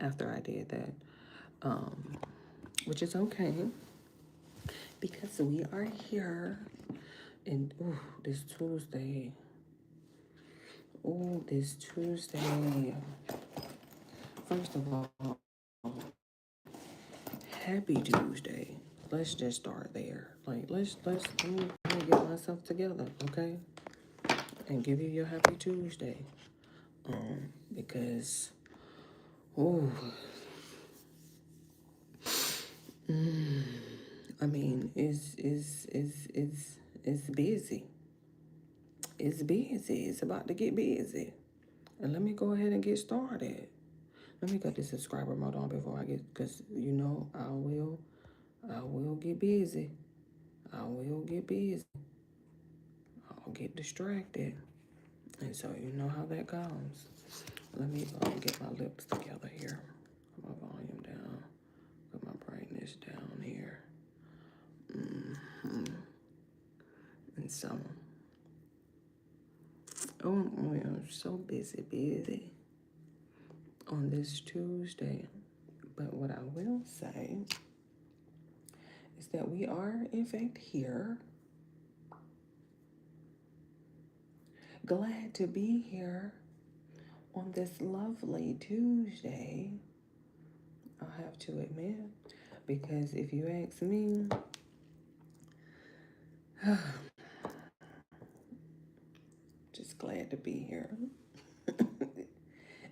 after I did that, which is okay because we are here. And this Tuesday. This Tuesday. First of all, happy Tuesday. Let's just start there. Like let me get myself together, okay? And give you your happy Tuesday. Because oh, I mean, it's busy. It's busy. It's about to get busy. And let me go ahead and get started. Let me cut this subscriber mode on before I get, because you know I will get busy. I will get busy. I'll get distracted. And so you know how that goes. Let me get my lips together here. Put my volume down. Put my brightness down here. And so, I'm so busy on this Tuesday. But what I will say is that we are, in fact, here. Glad to be here on this lovely Tuesday. I'll have to admit, because if you ask me, just glad to be here.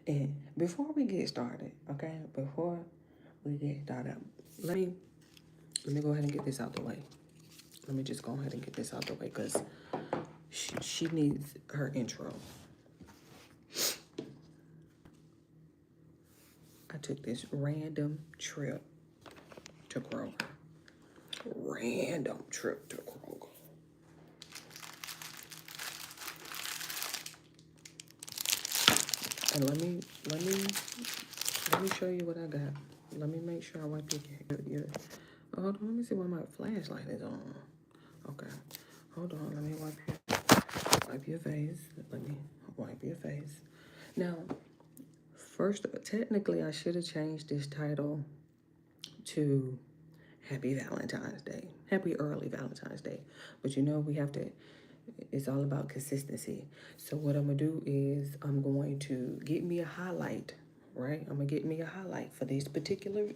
And before we get started, okay, let me go ahead and get this out the way. Let me just go ahead and get this out the way because she needs her intro. I took this random trip to Kroger. Random trip to Kroger. And let me show you what I got. Let me make sure I wipe your hold on, let me see why my flashlight is on. Okay. Hold on, let me wipe your face. Let me wipe your face. Now, first, technically I should have changed this title to Happy Valentine's Day. Happy early Valentine's Day. But you know, it's all about consistency. So what I'm gonna do is I'm going to get me a highlight, right? I'm gonna get me a highlight for this particular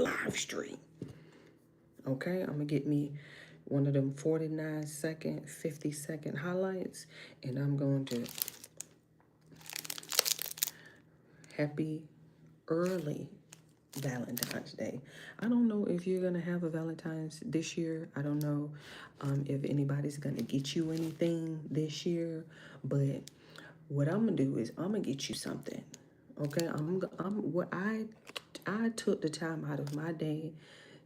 live stream. Okay, I'm gonna get me one of them 49-second, 50-second highlights, and I'm going to happy early Valentine's Day. I don't know if you're gonna have a Valentine's this year. I don't know if anybody's gonna get you anything this year, but what I'm gonna do is I'm gonna get you something. Okay, I took the time out of my day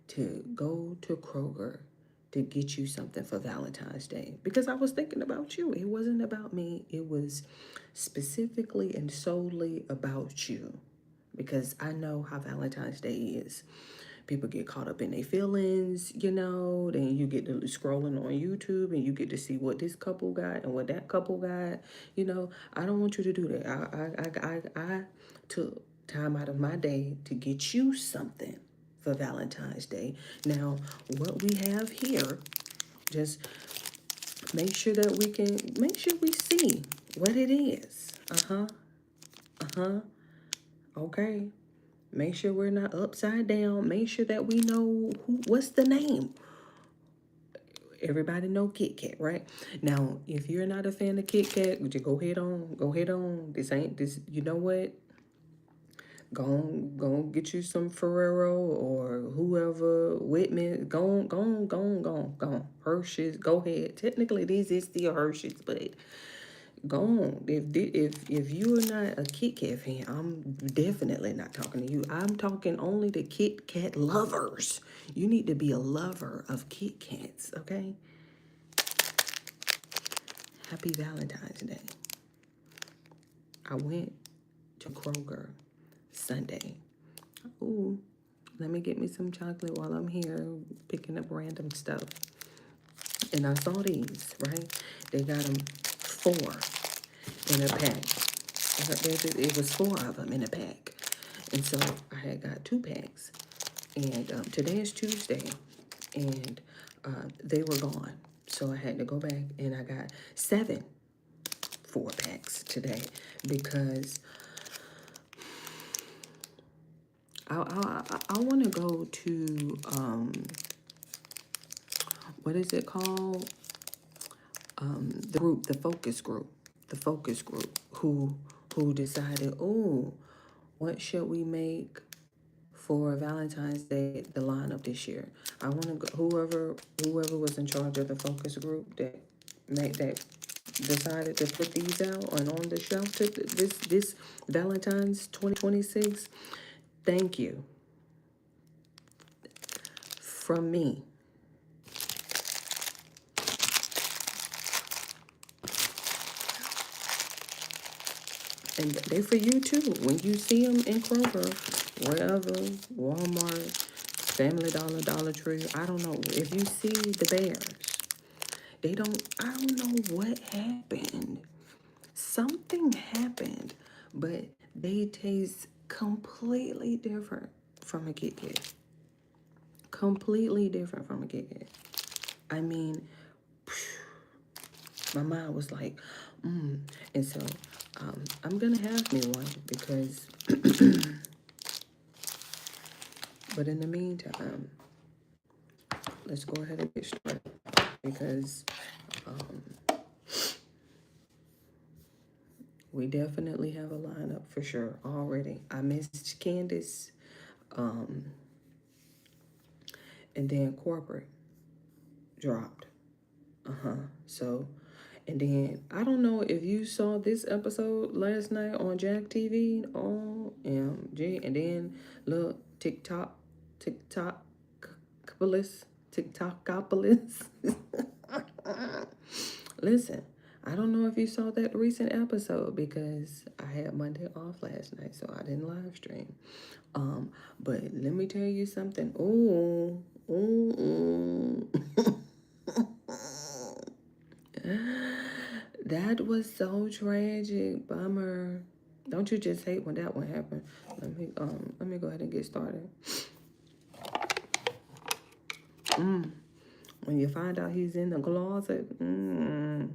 to go to Kroger to get you something for Valentine's Day because I was thinking about you. It wasn't about me. It was specifically and solely about you because I know how Valentine's Day is. People get caught up in their feelings, you know, then you get to scrolling on YouTube and you get to see what this couple got and what that couple got. You know, I don't want you to do that. I took time out of my day to get you something for Valentine's Day. Now, what we have here, just make sure we see what it is. Okay. Make sure we're not upside down. Make sure that we know what's the name. Everybody know Kit Kat, right? Now, if you're not a fan of Kit Kat, would you go ahead on. This, you know what? Go get you some Ferrero or whoever, Whitman. Go on. Hershey's, go ahead. Technically, this is still Hershey's, but go on. If you are not a Kit Kat fan, I'm definitely not talking to you. I'm talking only to Kit Kat lovers. You need to be a lover of Kit Kats, okay? Happy Valentine's Day. I went to Kroger Sunday. Ooh, let me get me some chocolate while I'm here picking up random stuff. And I saw these, right? They got them 4 in a pack. It was 4 of them in a pack. And so I had got 2 packs. And today is Tuesday. And they were gone. So I had to go back and I got 7 4-packs today because I want to go to, what is it called? The group, the focus group, who decided, oh, what should we make for Valentine's Day, the lineup this year? I want to go, whoever was in charge of the focus group that decided to put these out and on the shelf to this Valentine's 2026. Thank you from me. And they for you too. When you see them in Kroger, wherever, Walmart, Family Dollar, Dollar Tree, I don't know. If you see the bears, I don't know what happened. Something happened, but they taste completely different from a Kit Kat. Completely different from a Kit Kat. I mean, my mind was like, And so I'm going to have me one because, but in the meantime, let's go ahead and get started because we definitely have a lineup for sure already. I missed Candace, and then corporate dropped. So, and then I don't know if you saw this episode last night on Jack TV. OMG. And then look, TikTokopolis. Listen, I don't know if you saw that recent episode because I had Monday off last night, so I didn't live stream. But let me tell you something. That was so tragic. Bummer. Don't you just hate when that one happened? Let me go ahead and get started. When you find out he's in the closet, the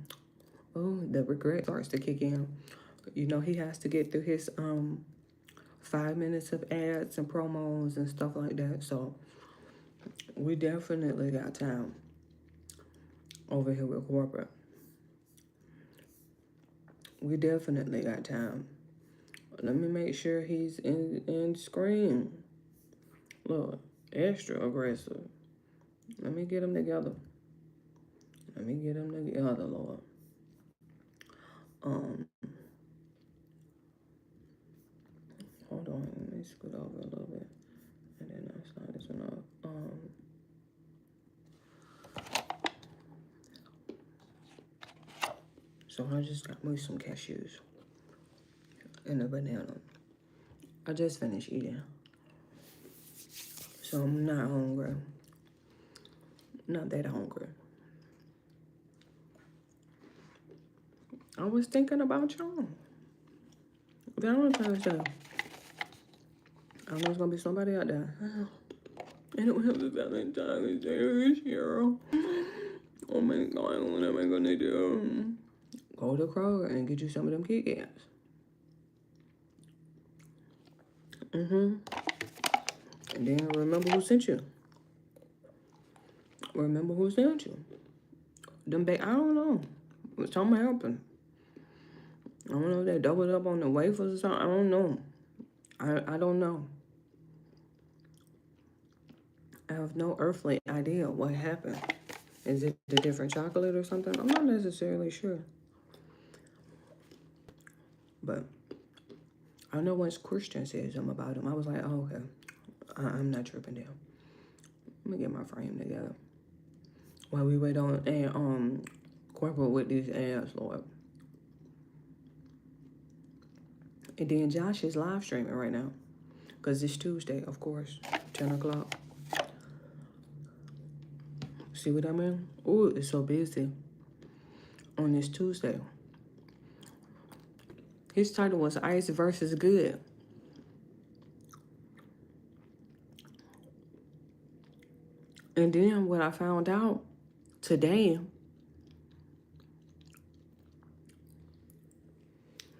regret starts to kick in. You know, he has to get through his 5 minutes of ads and promos and stuff like that. So we definitely got time over here with corporate. We definitely got time. Let me make sure he's in screen. Look, extra aggressive. Let me get him together. Lord. Hold on. Let me scoot over a little bit. And then I'll slide this one off. So I just got me some cashews and a banana. I just finished eating. So I'm not hungry. Not that hungry. I was thinking about y'all. Valentine's Day. I know there's gonna be somebody out there. I don't have a Valentine's Day this year. Oh my God, what am I gonna do? Go to Kroger and get you some of them Kit Kats. And then remember who sent you. Remember who sent you. I don't know. Something happened. I don't know if they doubled up on the wafers or something. I don't know. I don't know. I have no earthly idea what happened. Is it a different chocolate or something? I'm not necessarily sure. But I know once Christian said something about him, I was like, oh, okay. I'm not tripping down. Let me get my frame together. While we wait on corporate with these ads, Lord. And then Josh is live streaming right now. Because it's Tuesday, of course. 10 o'clock. See what I mean? Ooh, it's so busy. On this Tuesday. His title was Ice versus Good. And then what I found out today,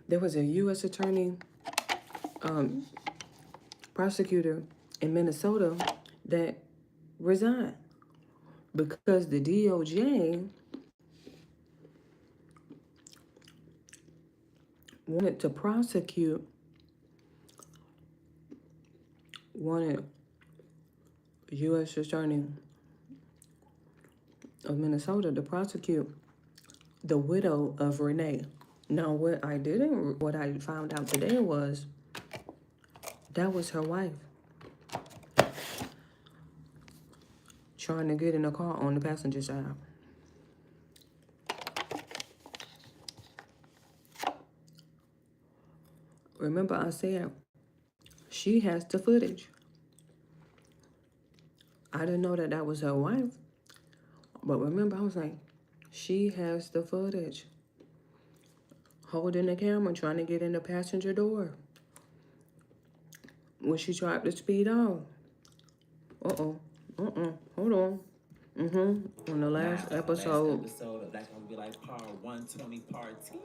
there was a U.S. attorney, prosecutor in Minnesota that resigned because the DOJ wanted to prosecute, wanted U.S. attorney of Minnesota to prosecute the widow of Renee. Now, what I found out today was that was her wife trying to get in a car on the passenger side. Remember I said she has the footage. I didn't know that was her wife. But remember, I was like, she has the footage. Holding the camera, trying to get in the passenger door. When she tried to speed off. Hold on. On the last episode. Last episode, that's gonna be like part 120, part 10.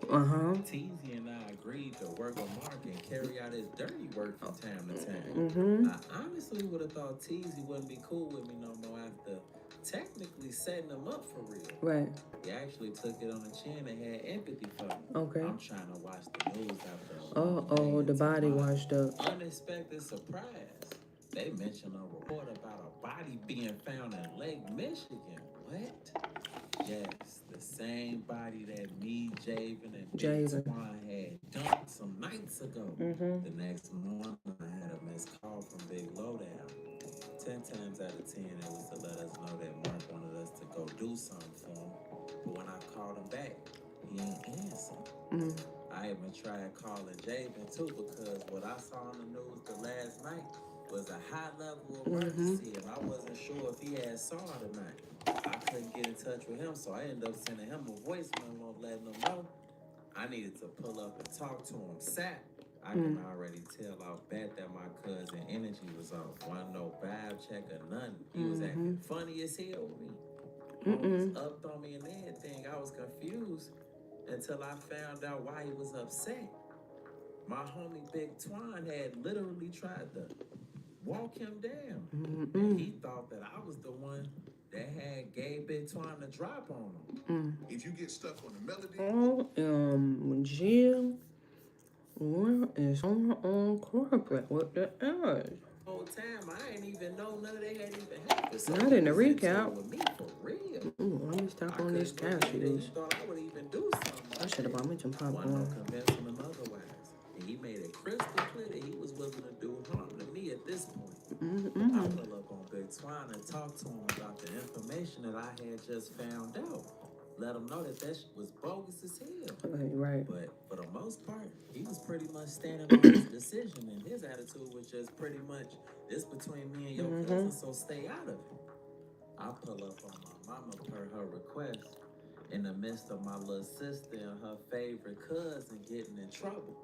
Teasy and I agreed to work with Mark and carry out his dirty work from time to time. I honestly would have thought Teasy wouldn't be cool with me no more after technically setting him up for real. Right. He actually took it on the chin and had empathy for me. Okay. I'm trying to watch the news after the body washed up. Unexpected surprise. They mentioned a report about a body being found in Lake Michigan. What? Yes, the same body that me, Javen, and Big Twan had dumped some nights ago. The next morning, I had a missed call from Big Lowdown. 10 times out of 10, it was to let us know that Mark wanted us to go do something for him. But when I called him back, he ain't answer. I even tried calling Javen too because what I saw on the news the last night was a high-level emergency, and I wasn't sure if he had saw it or not. I couldn't get in touch with him, so I ended up sending him a voice memo letting him know I needed to pull up and talk to him. I can already tell off bat that my cousin energy was off. Wasn't no vibe check or nothing. He was acting funny as hell with me. He was up on me and everything. I was confused until I found out why he was upset. My homie Big Twan had literally tried to walk him down. And he thought that I was the one that had gave Big Twan the drop on him. If you get stuck on the melody. Jill, what is on corporate with the errors? Whole time, I ain't even know none of they had even happened. So not in the recap. With me for real. Let me stop on these cashews. Thought I would even do something. I should have bought me some popcorn. Wasn't no convincing him otherwise. And he made it crystal clear that he was willing to do harm to me at this point. I pull up on Big Twan and talk to him about the information that I had just found out. Let him know that shit was bogus as hell. Right. But for the most part, he was pretty much standing on his decision, and his attitude was just pretty much, this between me and your cousin, so stay out of it. I pull up on my mama per her request in the midst of my little sister and her favorite cousin getting in trouble.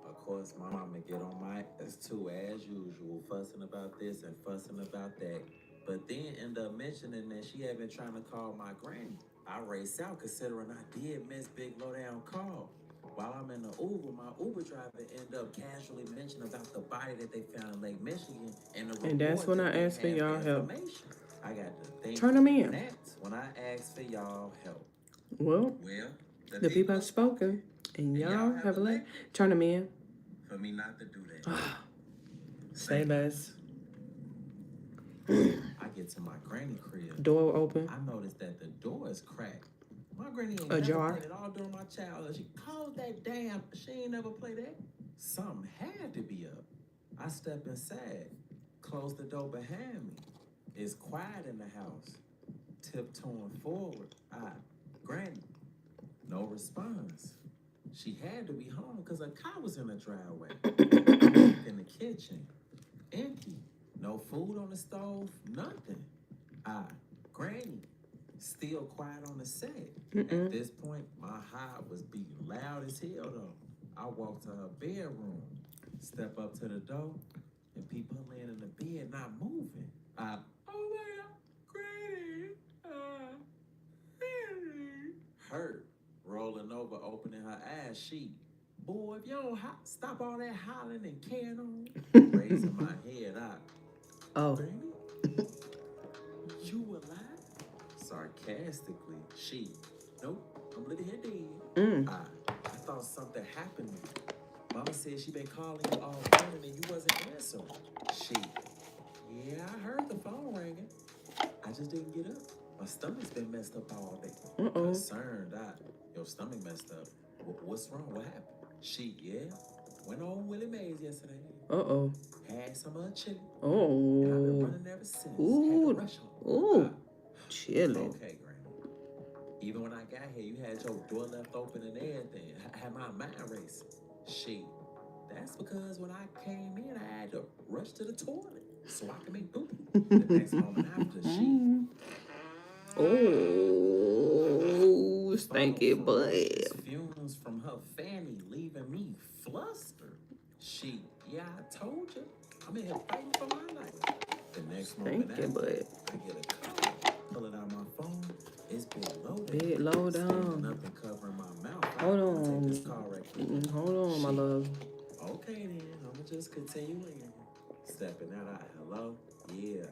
Of course, my mama get on my ass too, as usual, fussing about this and fussing about that. But then end up mentioning that she had been trying to call my granny. I race out considering I did miss Big Lowdown call. While I'm in the Uber, my Uber driver ended up casually mentioning about the body that they found in Lake Michigan. And that's when I asked for y'all help. I got to think. Turn them in. That's when I asked for y'all help. Well, the people have spoken, and y'all have let. Turn them in. For me not to do that. Say less. I get to my granny crib. Door open. I noticed that the door is cracked. My granny ain't ajar. Never played it all during my childhood. She called that damn. She ain't never played that. Something had to be up. I step inside, close the door behind me. It's quiet in the house. Tiptoeing forward. Granny. No response. She had to be home because her car was in the driveway. In the kitchen. Empty. No food on the stove. Nothing. Granny. Still quiet on the set. At this point, my heart was beating loud as hell though. I walk to her bedroom. Step up to the door. And people laying in the bed not moving. Oh my God. Granny. over, opening her eyes. She, boy, if you don't stop all that hollering and carrying on, raising my head up. Oh. Granny, you alive? Sarcastically, she, nope, I'm living here dead. I thought something happened to you. Mama said she been calling you all morning and you wasn't answering. She, yeah, I heard the phone ringing. I just didn't get up. My stomach's been messed up all day. Concerned, your stomach messed up. What's wrong? What happened? She, yeah, went on Willie Mays yesterday. Had some chili. And I've been running ever since. Had to rush home. Chili. Okay, Granny. Even when I got here, you had your door left open and everything. I had my mind racing. She, that's because when I came in, I had to rush to the toilet so I could make booty. The next moment after, she. Oh, stinky butt. Fumes from her fanny leaving me flustered. She, yeah, I told you. I'm in here fighting for my life. The next moment after, I get a call. Pull it out my phone. It's big low down. Big low down. Standing up and covering my mouth. Hold on. Take this call right quick. Hold on, my love. Okay then, I'ma just continue in. Stepping out. Hello? Yeah,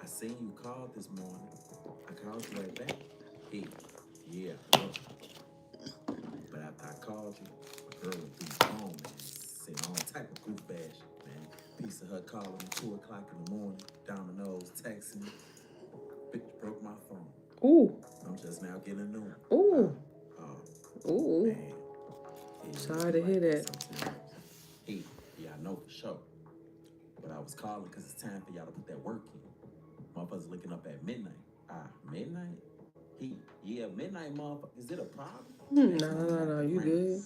I seen you called this morning. I called you right back. Hey, yeah, look. But after I called you, a girl went through the phone, man. Saying all type of goof bash, man. Piece of her calling me 2 o'clock in the morning. Dominoes texting me. Bitch broke my phone. Ooh. I'm just now getting a new one. Ooh. Ooh. Man. Yeah, sorry to hear that. Hey, yeah, I know for sure. But I was calling because it's time for y'all to put that work in. Motherfuckers looking up at midnight. Midnight? Yeah, midnight, motherfucker. Is it a problem? No, you good.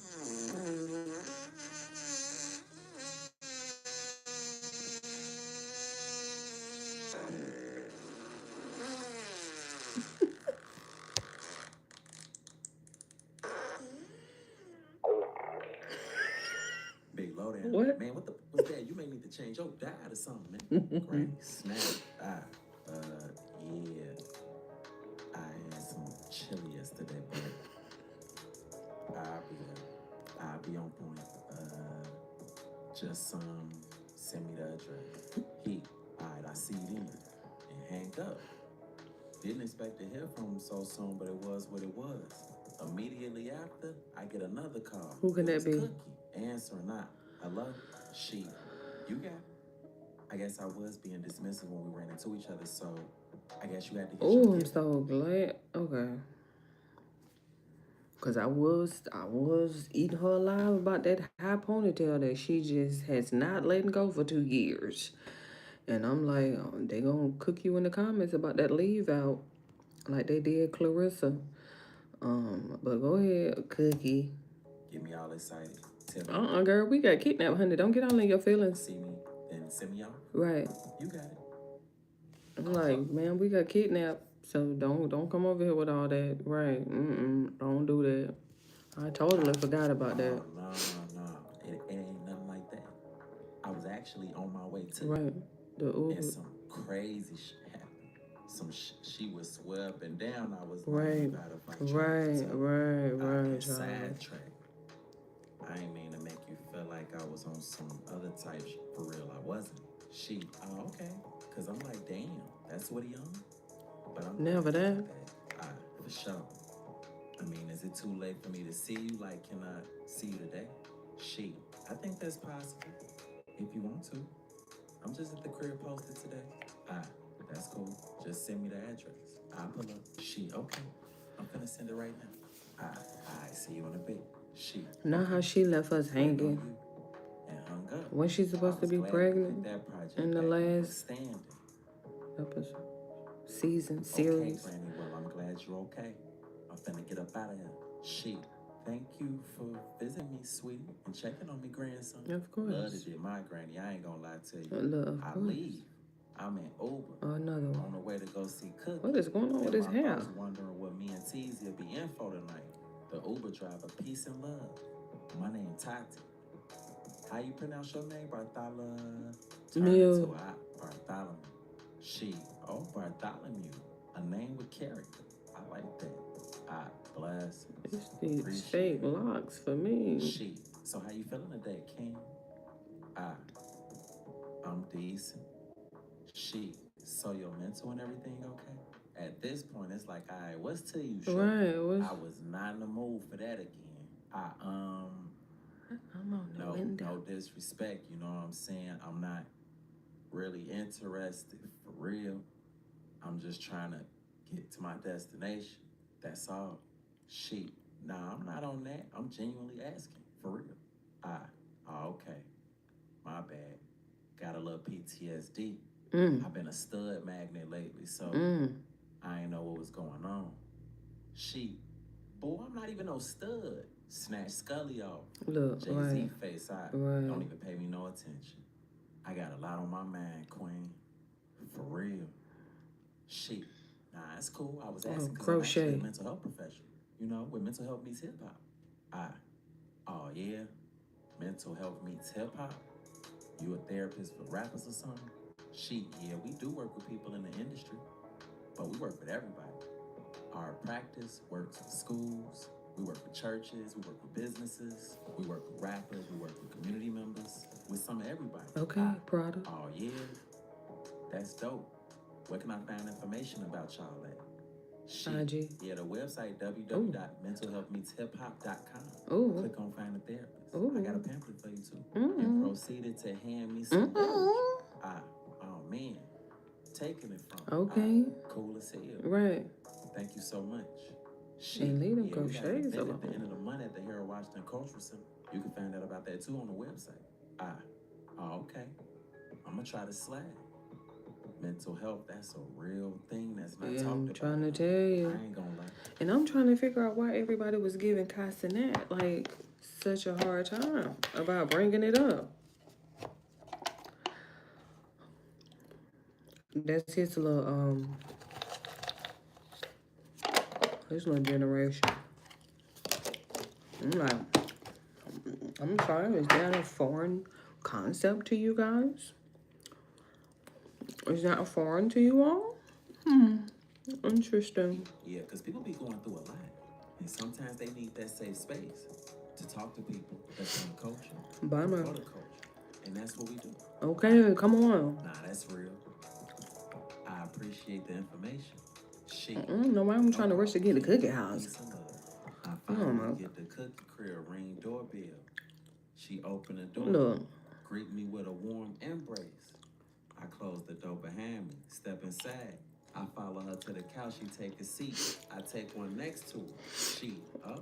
Big low down. What? Man, what's that? You may need to change your diet or something, man. Granny snap. Yeah. I had some chili yesterday, but I'll be on point. Just send me the address. Alright, I see you then. And hang up. Didn't expect to hear from him so soon, but it was what it was. Immediately after, I get another call. Who can that be? Cookie. Answer or not. Hello? She. You got it. I guess I was being dismissive when we ran into each other, so I guess you had to get your I'm gift. so glad. Okay. Cause I was eating her alive about that high ponytail that she just has not letting go for 2 years. And I'm like, they gonna cook you in the comments about that leave out like they did Clarissa. But go ahead, Cookie. Get me all excited. Tell me. Girl, we got kidnapped, honey. Don't get all in your feelings. See me, then send me off. Right. You got it. I'm like, man, we got kidnapped. So don't come over here with all that. Right. Don't do that. I totally forgot about that. No. It ain't nothing like that. I was actually on my way to Right. The Uber. and some crazy shit happened. She was swear up and down. I was Right. Right. Sidetracked. I ain't mean to make you feel like I was on some other type shit. For real, I wasn't. Okay. Cause I'm like, damn, that's what he on? But I'm Never that. For sure. I mean, is it too late for me to see you? Like, can I see you today? I think that's possible. If you want to. I'm just at the crib posted today. That's cool. Just send me the address. I'll pull up. Okay. I'm gonna send it right now. I see you in a bit. Not how she left us hanging. And hung up. When she's supposed to be pregnant in the last episode, season, series. Okay, Granny, well, I'm glad you're okay. I'm finna get up out of here. Thank you for visiting me, sweetie, and checking on me, grandson. Of course. Love to do my granny. I ain't gonna lie to you. Love, I leave. I'm in Uber. Another one. On the way to go see Cookie. What is going on with his hair? I was wondering what me and Teezy will be in for tonight. The Uber driver, peace and love. My name Tati. How you pronounce your name? Bartholomew. Bartholomew. Bartholomew. A name with character. I like that. Blessings. It's these Appreciate fake it. locks for me. She. So how you feeling today, King? I'm decent. She. So your mental and everything okay? At this point, it's like, all right, what's to you, short? Right, what's... I was not in the mood for that again. I'm on the window. No disrespect, you know what I'm saying? I'm not really interested for real. I'm just trying to get to my destination. That's all. She. Nah, I'm not on that. I'm genuinely asking, for real. Okay. My bad. Got a little PTSD. I've been a stud magnet lately, so I ain't know what was going on. She. Boy, I'm not even no stud. Snatch Scully off. Look, Jay-Z right. face out. Right. Don't even pay me no attention. I got a lot on my mind, Queen. For real. She. Nah, it's cool. I was asking because I'm actually a mental health professional. You know, where mental health meets hip hop. Oh yeah? Mental health meets hip hop? You a therapist for rappers or something? Yeah, we do work with people in the industry, but we work with everybody. Our practice works with schools, we work with churches, we work with businesses, we work with rappers, we work with community members, with some of everybody. Okay, Prada. Oh yeah? That's dope. Where can I find information about y'all at? IG. Yeah, the website www.mentalhealthmeetshiphop.com. Ooh. Click on Find a Therapist. Ooh. I got a pamphlet for you too. And proceeded to hand me some literature. Oh man, taking it from. Okay. Cool as hell. Right. Thank you so much. And leave them we got an crochets event alone. at the end of the month at the Harold Washington Cultural Center. You can find out about that too on the website. Okay. I'm gonna try to slide. Mental health, that's a real thing that's not talked about. I'm trying to tell you. I ain't gonna lie. And I'm trying to figure out why everybody was giving Castanet like such a hard time about bringing it up. That's his little generation. I'm like, I'm sorry, is that a foreign concept to you guys? Is that foreign to you all? Interesting. Yeah, because people be going through a lot. And sometimes they need that safe space to talk to people that's in the culture. Bye, man. For the culture. And that's what we do. Okay, come on. Nah, that's real. I appreciate the information. I don't know why I'm trying to rush to get the cookie house. I finally get the cookie crib ring doorbell. She opened the door. Look. Greet me with a warm embrace. I close the door behind me, step inside. I follow her to the couch, she take a seat. I take one next to her.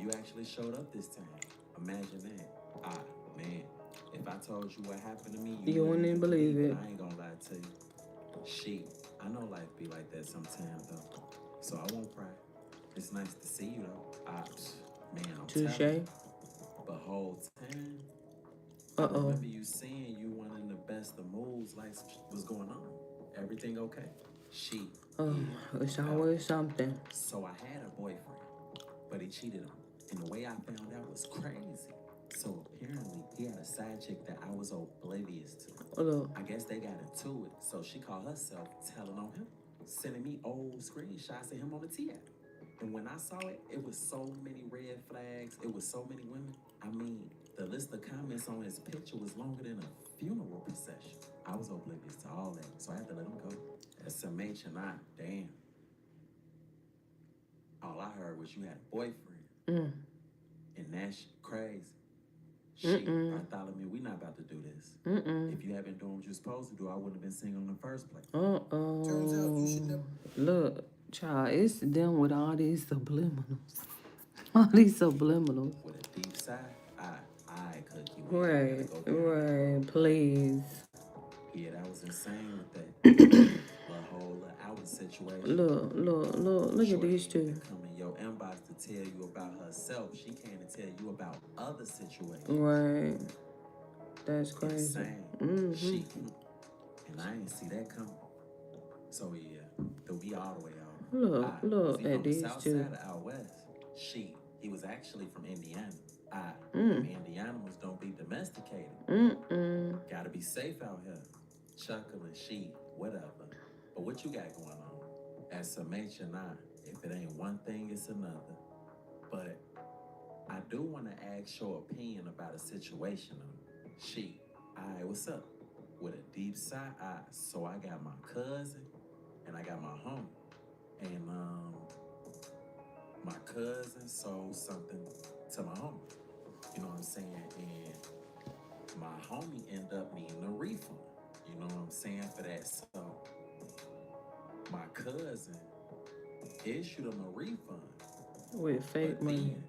You actually showed up this time. Imagine that. Man, if I told you what happened to me, you wouldn't even believe it. I ain't gonna lie to you. I know life be like that sometimes though. So I won't cry. It's nice to see you though. Man, I'm Touche. telling you. But whole time, I Uh-oh. remember you saying you weren't in the best of moods, like what's going on? Everything okay? It's always something. So I had a boyfriend, but he cheated on me. And the way I found out was crazy. So apparently he had a side chick that I was oblivious to. I guess they got into it. So she called herself telling on him, sending me old screenshots of him on the T-app. And when I saw it, it was so many red flags. It was so many women. I mean, the list of comments on his picture was longer than a funeral procession. I was oblivious to all that, so I had to let him go. SMH and I, damn. All I heard was you had a boyfriend. And that's crazy. Bartholomew, we not about to do this. If you haven't done what you're supposed to do, I wouldn't have been single in the first place. Turns out you should never. Look, child, it's them with all these subliminals. All these subliminals. With a deep sigh, I cookie. Right, please. Yeah, that was insane with that. The whole out situation. Look at these two. Come in your inbox to tell you about herself. She came to tell you about other situations. Right. That's crazy. Insane. And I didn't see that coming. So yeah, we all the way out. Look at these south two. Side or out west? He was actually from Indiana. Indiana's don't be domesticated. Gotta be safe out here. Chuckling, whatever. But what you got going on? SMH and I, If it ain't one thing, it's another. But I do want to ask your opinion about a situation. She, alright, what's up? With a deep side eye. So I got my cousin and I got my homie. And my cousin sold something to my homie. You know what I'm saying? And my homie ended up needing a refund. You know what I'm saying? For that. So my cousin issued him a refund. With fake But money. then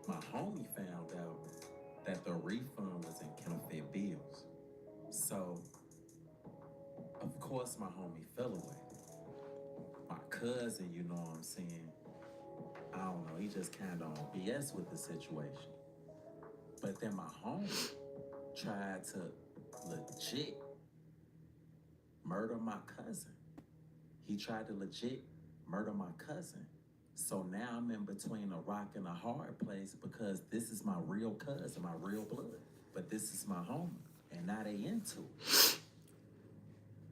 my homie found out that the refund was in counterfeit bills. So, of course, my homie fell away. My cousin, you know what I'm saying? I don't know, he just kind of on BS with the situation. But then my homie tried to legit murder my cousin. He tried to legit murder my cousin. So now I'm in between a rock and a hard place because this is my real cousin, my real blood. But this is my homie. And now they into it.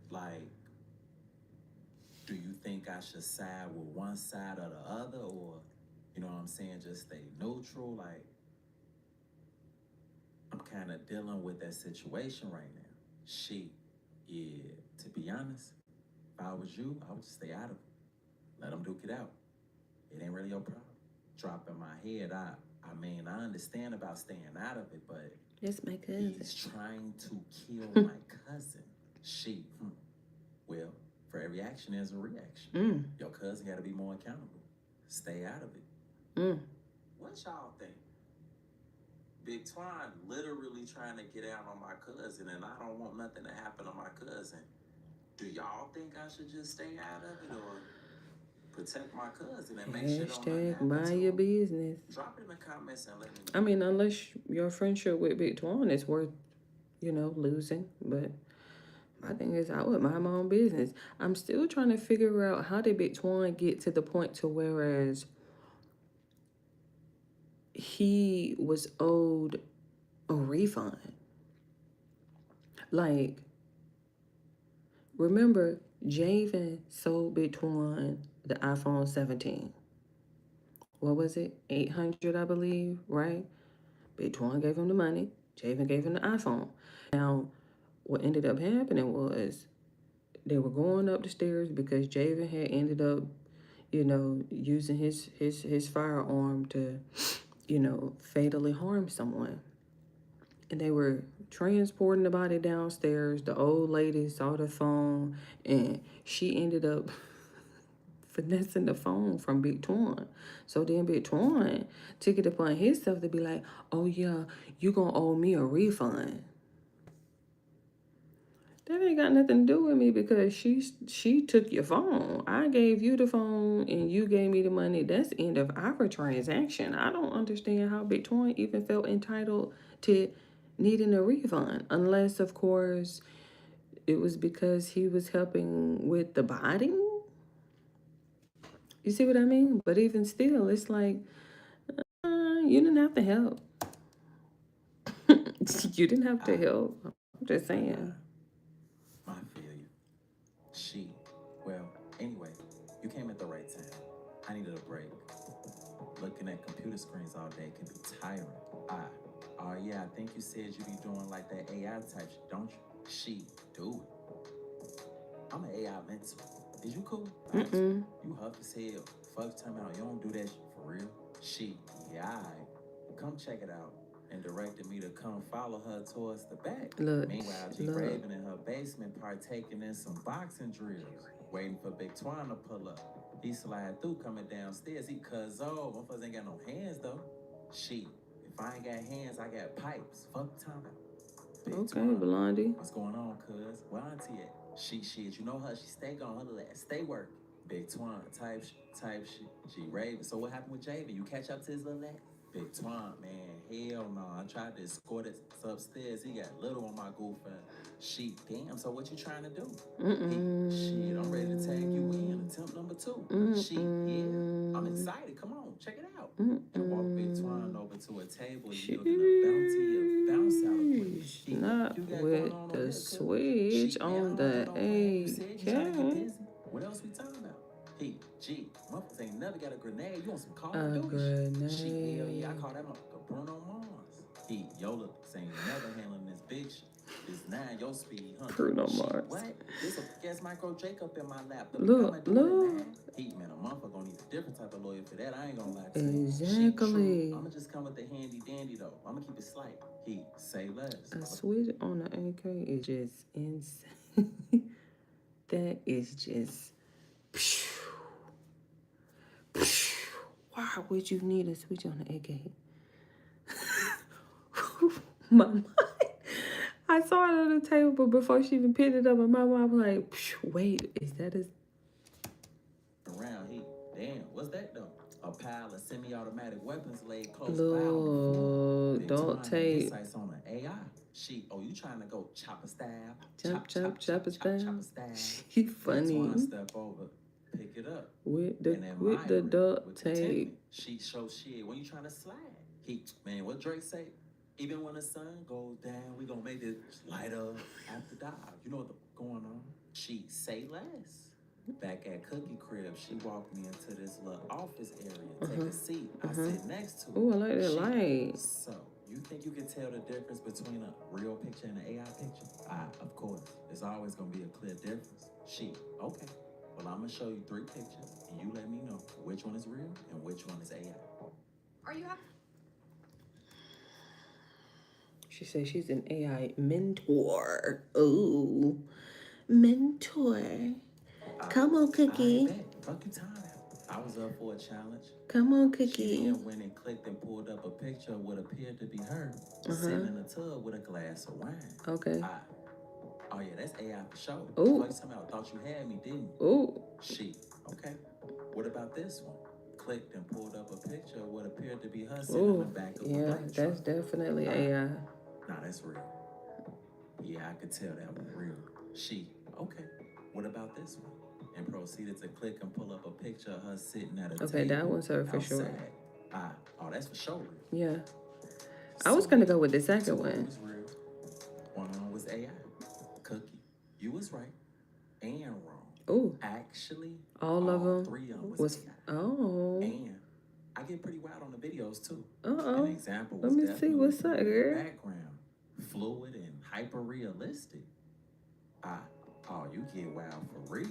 Like, do you think I should side with one side or the other? Or, you know what I'm saying, just stay neutral? Like, I'm kind of dealing with that situation right now. To be honest, if I was you, I would just stay out of it. Let them duke it out. It ain't really your problem. Dropping my head, I mean, I understand about staying out of it, but That's my cousin. he's trying to kill my cousin. Well, for every action, there's a reaction. Your cousin got to be more accountable. Stay out of it. What y'all think? Big Twine literally trying to get out on my cousin, and I don't want nothing to happen to my cousin. Do y'all think I should just stay out of it or protect my cousin and make sure don't happen Mind to your him? business. Drop it in the comments and let me know. I mean, unless your friendship with Big Twan is worth, losing. But my thing is, I would mind my own business. I'm still trying to figure out how did Big Twan get to the point to whereas he was owed a refund. Like, remember, Javen sold Big Twan the iPhone 17. What was it? 800, I believe, right? Big Twan gave him the money. Javen gave him the iPhone. Now, what ended up happening was they were going up the stairs because Javen had ended up, using his firearm to, fatally harm someone. And they were transporting the body downstairs. The old lady saw the phone and she ended up finessing the phone from Big Twan. So then Big Twan took it upon himself to be like, oh yeah, you gonna owe me a refund. That ain't got nothing to do with me because she took your phone. I gave you the phone and you gave me the money. That's the end of our transaction. I don't understand how Big Twan even felt entitled to needing a refund. Unless, of course, it was because he was helping with the body. You see what I mean? But even still, it's like, you didn't have to help. You didn't have to help. I'm just saying. I feel you. Well, anyway, you came at the right time. I needed a break. Looking at computer screens all day can be tiring. Yeah, I think you said you be doing like that AI type shit, don't you? Do it. I'm an AI mentor. Is you cool? You huff as hell. Fuck time out. You don't do that shit for real. Yeah, alright. Come check it out. And directed me to come follow her towards the back. Meanwhile, G Raven in her basement partaking in some boxing drills, waiting for Big Twan to pull up. He slide through coming downstairs. He motherfuckers ain't got no hands though. If I ain't got hands, I got pipes. Fuck time out. Big Okay, Twan. Blondie. What's going on, cuz? Where auntie at? You know her, she stay gone, her little ass stay working. Big Twan type shit. G Raven. So what happened with Javen? You catch up to his little ass? Big Twan, man, hell no. I tried to escort it upstairs. He got little on my goof and damn, so what you trying to do? I'm ready to tag you in. Attempt number 2. Yeah. I'm excited. Come on, check it out. And walk Big Twan over to a table. You looking a bounty of bounce out of Not with the switch on the AK. What else we talking about? He, G, motherfuckers ain't never got a grenade. You want some Call A of Duty? grenade. Shit, hell yeah, I call that motherfucker Bruno Mars. He, Yola, ain't never handling this big shit. It's 9 your speed, huh? Bruno Shit, Mars. what? This a guess Micro Jacob in my lap. Look. He, man, a motherfucker gonna need a different type of lawyer for that. I ain't gonna lie to you. Exactly. I'ma just come with the handy dandy though. I'ma keep it slight. He, say less. A switch on the AK is just insane. That is just. Why would you need a switch on the AK? My mind. I saw it on the table, but before she even picked it up, my mind was like, wait, is that a. Around here. Damn, what's that though? A pile of semi-automatic weapons laid close by on the floor. Look, don't take. Insights on an AI. She, oh, you trying to go chopper style? Chopper style. She Big funny. Twine step over, pick it up. With and the admire it duct with the tape. timing. She show shit when you trying to slide. He, man, what Drake say? Even when the sun goes down, we gonna make it light up after dark. You know what's going on? She say less. Back at Cookie Crib, she walked me into this little office area. Take a seat. I sit next to her. Oh, I like that She- light. So, you think you can tell the difference between a real picture and an AI picture? Of course. There's always gonna be a clear difference. She, okay. Well, I'm gonna show you 3 pictures, and you let me know which one is real and which one is AI. Are you happy? She says she's an AI mentor. Ooh, mentor. Come on, Cookie. I bet. Fuck you, time. I was up for a challenge. Come on, She Cookie. then went and clicked and pulled up a picture of what appeared to be her sitting in a tub with a glass of wine. Okay. Oh yeah, that's AI for sure. Ooh. Like somehow thought you had me, didn't you? Ooh. She, okay. What about this one? Clicked and pulled up a picture of what appeared to be her sitting in the Ooh. back of a Yeah, black that's truck. definitely AI. Nah, that's real. Yeah, I could tell that was real. She, okay. What about this one? And proceeded to click and pull up a picture of her sitting at a table. Okay, that one's her for sure. outside. Oh, that's for sure real. Yeah. I was gonna go with the second one. Was real. One of them was AI. Cookie, you was right and wrong. Ooh. Actually, All of them 3 of them was. AI. Oh. And I get pretty wild on the videos too. Uh-oh. An example Let was me see definitely what's from up, the girl. background, fluid and hyper realistic. Oh, you get wild for real.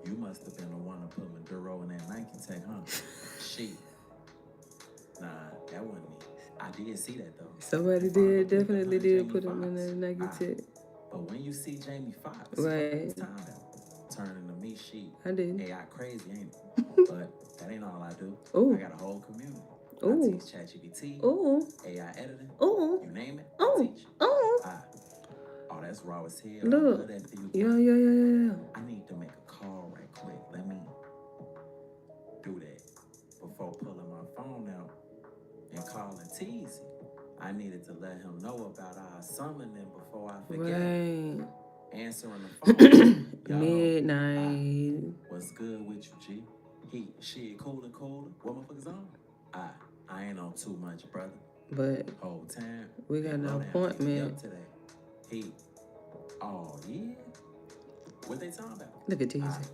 You must have been the one to put Maduro in that Nike Tech, huh? She. Nah, that wasn't me. I did see that though. Somebody did, definitely did put him in the negative. But when you see Jamie Foxx, Right. time out, turning to me, she. I did. AI crazy, ain't it? But that ain't all I do. Ooh. I got a whole community. Ooh. I teach ChatGPT, Ooh. AI editing, Ooh. you name it, Ooh. I teach. Ooh. Oh, that's raw as hell. Look. I love that for you. Yeah. I need to make a call right quick. Let me do that before pulling my phone out and calling Teasy. I needed to let him know about our summoning before I forget. Right. Answering the phone. Yo, Midnight. what's good with you, G? She cooler. What motherfuckers on? I ain't on too much, brother. But Whole time. we got an appointment. Today. Oh yeah. What they talking about? Look at Teasy.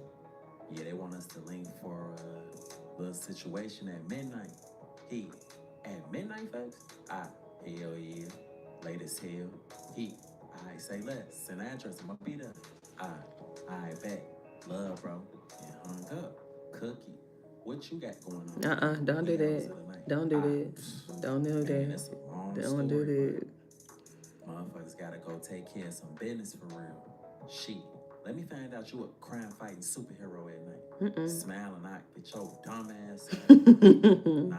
Yeah, they want us to link for a little situation at midnight. At midnight, folks? Hell yeah. Late as hell. I say less. Send address, I'ma be there. I bet. Love, bro. And hung up. Cookie. What you got going on? Don't do that. Don't do that. Don't do Man, that. that's a long Don't do story, that. but motherfuckers gotta go take care of some business for real. Let me find out you a crime-fighting superhero at night. Smiling out with your dumb ass. Nah.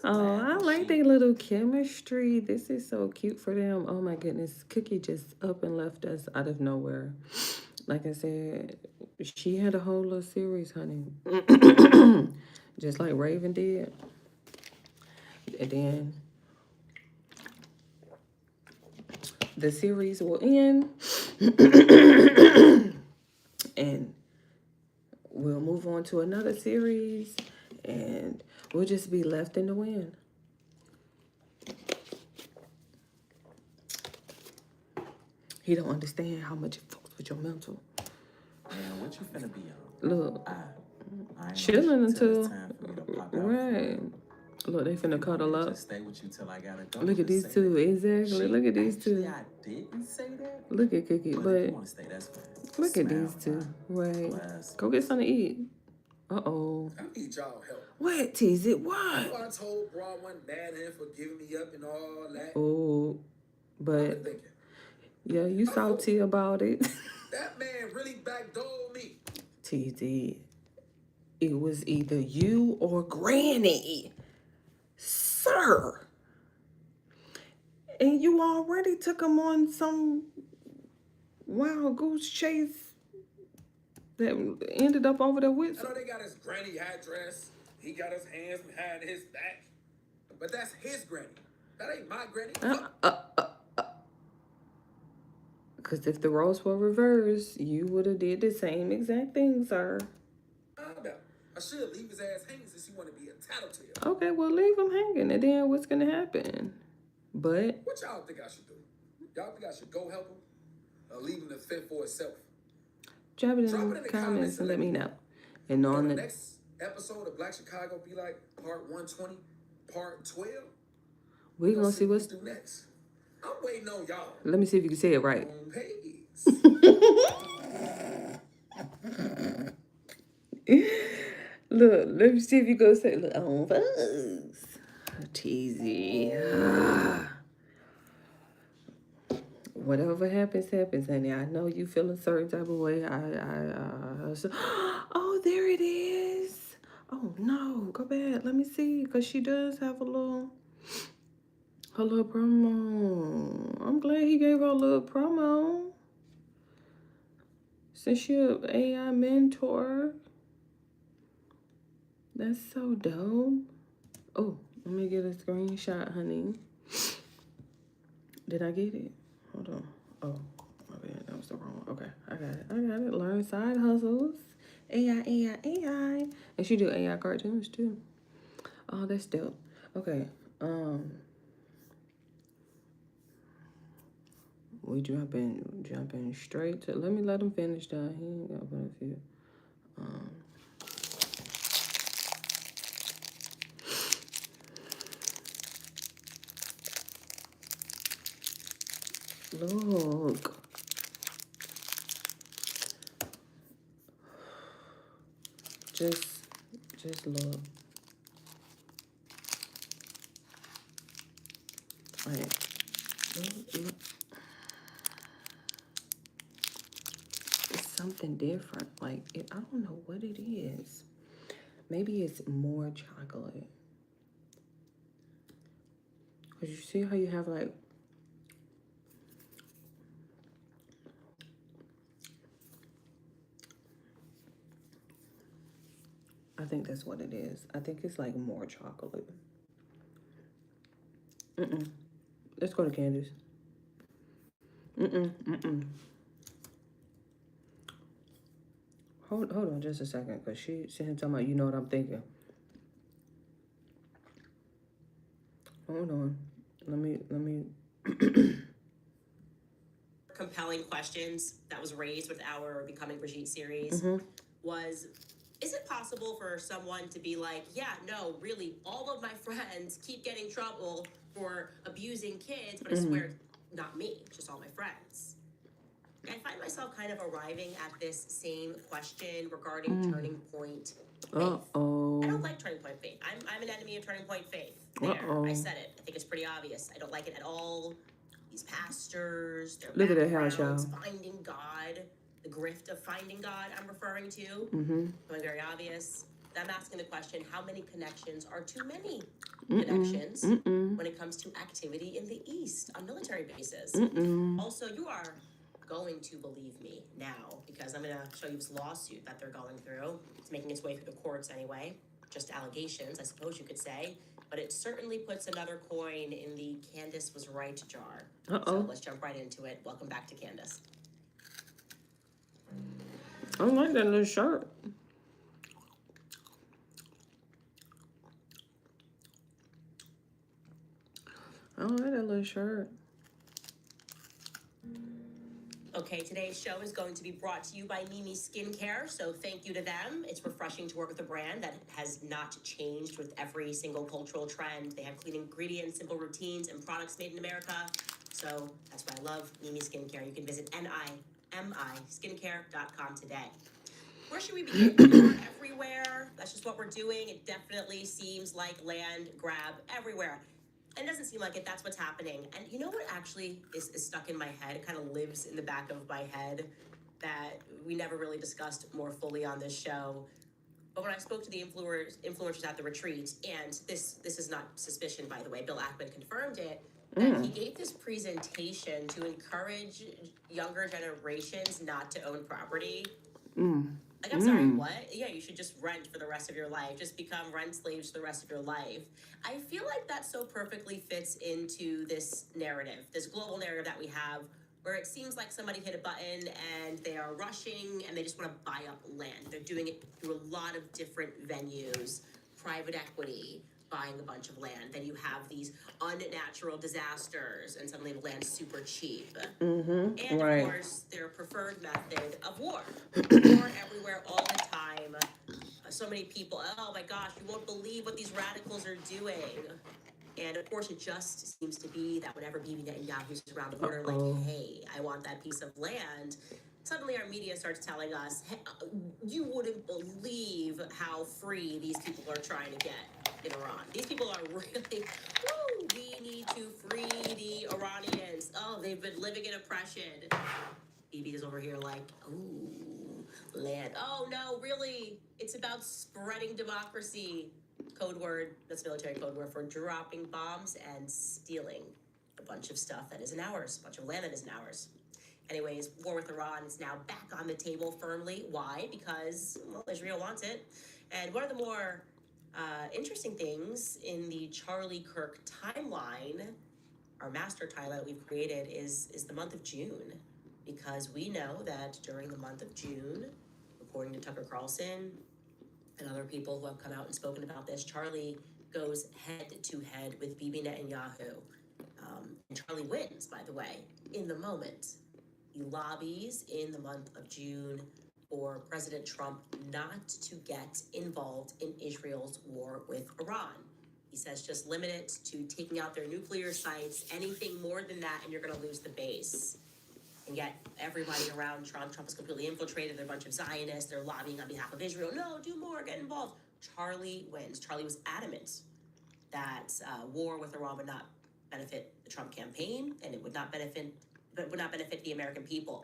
Oh, I like their little chemistry. This is so cute for them. Oh my goodness. Cookie just up and left us out of nowhere. Like I said, she had a whole little series, honey. Just like Raven did. And then the series will end. And we'll move on to another series. And we'll just be left in the wind. He don't understand how much it fucks with your mental. Man, what you finna be on? Look, I ain't chilling until until it's time for me to pop out for right. real. Look, they If you finna want cuddle me to up. just stay with you till I gotta go. Look at just these say two. that. Exactly. Look at these Actually, two. I didn't say that. Look at Cookie, But if but you want to stay, that's fine. look at Smile, these two. Right. Class. Go get something to eat. Uh-oh. I need y'all help. What, Tease it? You know What? I told Bra wasn't mad at him for giving me up and all that. Oh, I've but been thinking. yeah, you salty about it. That man really backdoored me. TZ, it was either you or Granny, sir. And you already took him on some wild goose chase that ended up over there with. I know they got his granny address. He got his hands behind his back. But that's his granny. That ain't my granny. Because if the roles were reversed, you would have did the same exact thing, sir. I should leave his ass hanging since he want to be a tattletale. Okay, well, leave him hanging, and then what's going to happen? But What y'all think I should do? Y'all think I should go help him? Or leave him to fend for himself? drop it in the comments and let me know. And On on the the next episode of Black Chicago be like part 120, part 12. we're going to see what's... do next. I'm waiting on y'all. Let me see if you can say it right. On Peggy's. Look, let me see if you go say, look, on Bugs. Teasy. Whatever happens, happens, honey. I know you feel a certain type of way. Oh, there it is. Oh, no. Go back. Let me see. Because she does have her little promo. I'm glad he gave her a little promo. Since you're an AI mentor. That's so dope. Oh, let me get a screenshot, honey. Did I get it? Hold on. Oh, my bad. That was the wrong one. Okay, I got it. Learn side hustles. AI. And she do AI cartoons too. Oh, that's dope. Okay. We jumping straight to. Let me let him finish that. He ain't got but a few. Look. Just look. Like, look. It's something different. Like, I don't know what it is. Maybe it's more chocolate. Because you see how you have, like, I think that's what it is. I think it's, like, more chocolate. Let's go to Candace. Hold on just a second, because she's talking about, you know what I'm thinking. Hold on. Let me. Compelling questions that was raised with our Becoming Brigitte series was, is it possible for someone to be like, yeah, no, really, all of my friends keep getting trouble for abusing kids, but I swear, not me, just all my friends. I find myself kind of arriving at this same question regarding Turning Point faith. I don't like Turning Point faith. I'm an enemy of Turning Point faith. There, I said it. I think it's pretty obvious. I don't like it at all. These pastors, their Look at that house, backgrounds, y'all. finding God, the grift of finding God I'm referring to. Becoming very obvious. I'm asking the question, how many connections are too many connections when it comes to activity in the East on military bases? Also, you are going to believe me now because I'm going to show you this lawsuit that they're going through. It's making its way through the courts anyway. Just allegations, I suppose you could say. But it certainly puts another coin in the Candace was right jar. So let's jump right into it. Welcome back to Candace. I don't like that little shirt. Okay, today's show is going to be brought to you by Mimi Skincare, so thank you to them. It's refreshing to work with a brand that has not changed with every single cultural trend. They have clean ingredients, simple routines, and products made in America. So that's why I love Mimi Skincare. You can visit NIMIskincare.com today. Where should we begin? We're everywhere. That's just what we're doing. It definitely seems like land grab everywhere. And it doesn't seem like it. That's what's happening. And you know what actually is stuck in my head? It kind of lives in the back of my head that we never really discussed more fully on this show. But when I spoke to the influencers at the retreat, and this is not suspicion, by the way, Bill Ackman confirmed it, that he gave this presentation to encourage younger generations not to own property. Like, I'm sorry, what? Yeah, you should just rent for the rest of your life. Just become rent slaves for the rest of your life. I feel like that so perfectly fits into this narrative, this global narrative that we have, where it seems like somebody hit a button and they are rushing and they just want to buy up land. They're doing it through a lot of different venues, private equity, buying a bunch of land. Then you have these unnatural disasters and suddenly the land's super cheap. And Right. of course, their preferred method of war. War everywhere all the time. So many people, oh my gosh, you won't believe what these radicals are doing. And of course, it just seems to be that whenever Bibi Netanyahu's around the border, like, hey, I want that piece of land, suddenly our media starts telling us, hey, you wouldn't believe how free these people are trying to get in Iran. These people are really, woo, we need to free the Iranians. Oh, they've been living in oppression. Bibi is over here like, ooh, land. Oh no, really? It's about spreading democracy. Code word, that's military code word for dropping bombs and stealing a bunch of stuff that isn't ours, a bunch of land that isn't ours. Anyways, war with Iran is now back on the table firmly. Why? Because, well, Israel wants it. And one of the more interesting things in the Charlie Kirk timeline, our master timeline that we've created, is the month of June. Because we know that during the month of June, according to Tucker Carlson and other people who have come out and spoken about this, Charlie goes head to head with Bibi Netanyahu. And Charlie wins, by the way, in the moment. He lobbies in the month of June for President Trump not to get involved in Israel's war with Iran. He says just limit it to taking out their nuclear sites. Anything more than that, and you're going to lose the base. And yet everybody around Trump is completely infiltrated. They're a bunch of Zionists. They're lobbying on behalf of Israel. No, do more, get involved. Charlie wins. Charlie was adamant that war with Iran would not benefit the Trump campaign, and it would not benefit the American people.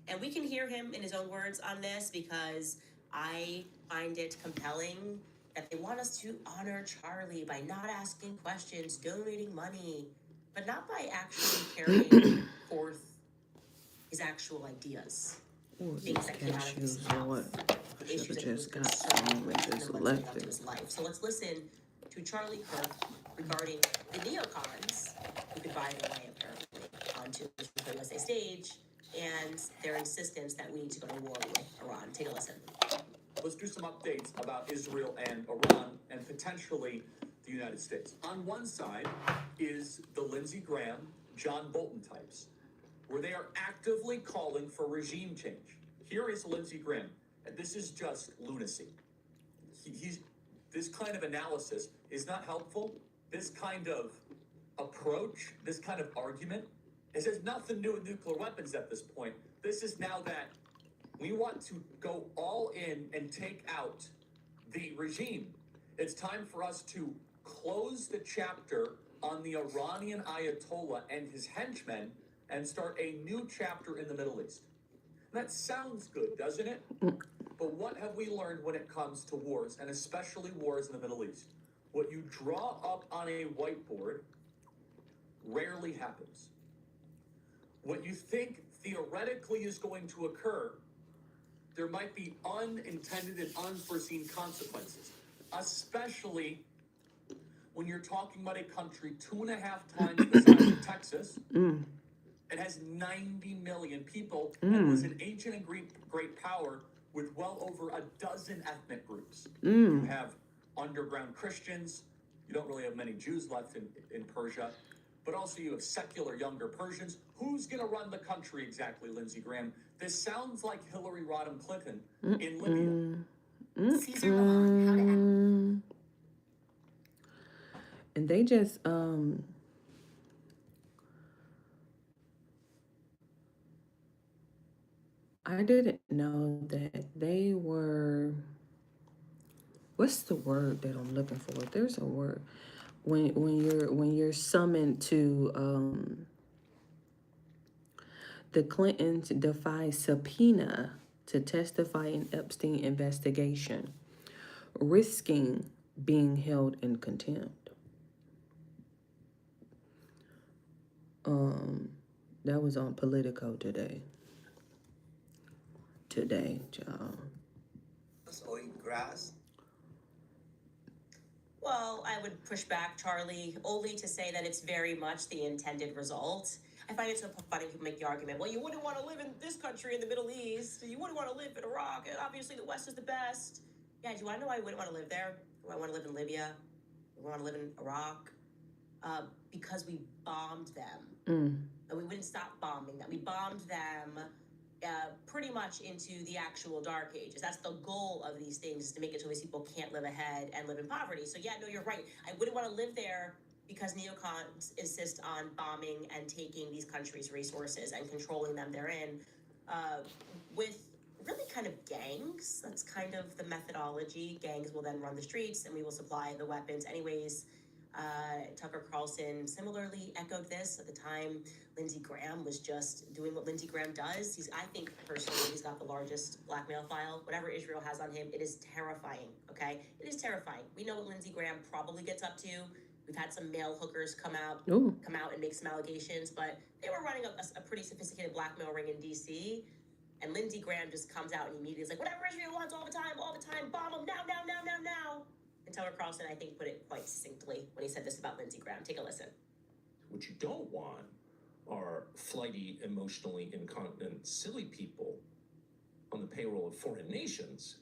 And we can hear him in his own words on this, because I find it compelling that they want us to honor Charlie by not asking questions, donating money, but not by actually carrying forth his actual ideas. Things that came out of his Cashews or what? I should have just got some and just left it. his life. So let's listen to Charlie Kirk regarding the neocons who could buy their way apparently onto the USA stage and their insistence that we need to go to war with Iran. Take a listen. Let's do some updates about Israel and Iran and potentially the United States. On one side is the Lindsey Graham, John Bolton types, where they are actively calling for regime change. Here is Lindsey Graham, and this is just lunacy. This kind of analysis is not helpful. This kind of approach, this kind of argument, it has nothing to do with nuclear weapons at this point. This is now that we want to go all in and take out the regime. It's time for us to close the chapter on the Iranian Ayatollah and his henchmen and start a new chapter in the Middle East. That sounds good, doesn't it? But what have we learned when it comes to wars, and especially wars in the Middle East? What you draw up on a whiteboard rarely happens. What you think theoretically is going to occur, there might be unintended and unforeseen consequences, especially when you're talking about a country 2.5 times the size of Texas. It has 90 million people and was an ancient and great power with well over a dozen ethnic groups. You have underground Christians. You don't really have many Jews left in Persia. but also you have secular younger Persians. Who's going to run the country exactly, Lindsey Graham? This sounds like Hillary Rodham Clinton in Libya. Caesar Milan, how to act. And they just I didn't know that they were, what's the word that I'm looking for? There's a word when you're summoned to the Clintons defy subpoena to testify in Epstein investigation, risking being held in contempt. That was on Politico today. Y'all. Or eat grass? Well, I would push back, Charlie, only to say that it's very much the intended result. I find it so funny people make the argument, well, you wouldn't want to live in this country in the Middle East. You wouldn't want to live in Iraq. And obviously, the West is the best. Yeah, do you want to know why I wouldn't want to live there? Do I want to live in Libya? Do I want to live in Iraq? Because we bombed them. And we wouldn't stop bombing them. We bombed them pretty much into the actual dark ages. That's the goal of these things, is to make it so these people can't live ahead and live in poverty. So yeah, no, you're right. I wouldn't want to live there because neocons insist on bombing and taking these countries' resources and controlling them therein with really kind of gangs. That's kind of the methodology. Gangs will then run the streets and we will supply the weapons anyways. Tucker Carlson similarly echoed this at the time. Lindsey Graham was just doing what Lindsey Graham does. I think personally, he's got the largest blackmail file. Whatever Israel has on him, it is terrifying, okay? It is terrifying. We know what Lindsey Graham probably gets up to. We've had some male hookers come out and make some allegations, but they were running a pretty sophisticated blackmail ring in D.C., and Lindsey Graham just comes out and immediately is like, whatever Israel wants all the time, bomb them now. And Tucker Carlson, I think, put it quite succinctly when he said this about Lindsey Graham. Take a listen. What you don't want are flighty, emotionally incontinent, silly people on the payroll of foreign nations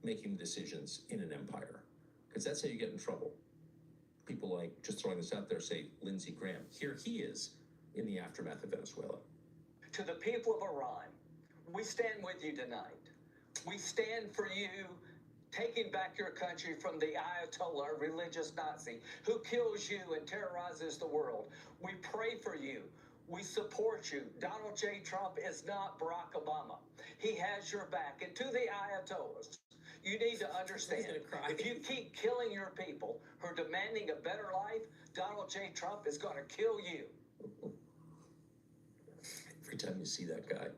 making decisions in an empire. Because that's how you get in trouble. People like, just throwing this out there, say, Lindsey Graham. Here he is in the aftermath of Venezuela. To the people of Iran, we stand with you tonight. We stand for you taking back your country from the Ayatollah, religious Nazi, who kills you and terrorizes the world. We pray for you. We support you. Donald J. Trump is not Barack Obama. He has your back. And to the Ayatollahs, you need to understand, if you keep killing your people who are demanding a better life, Donald J. Trump is going to kill you. Every time you see that guy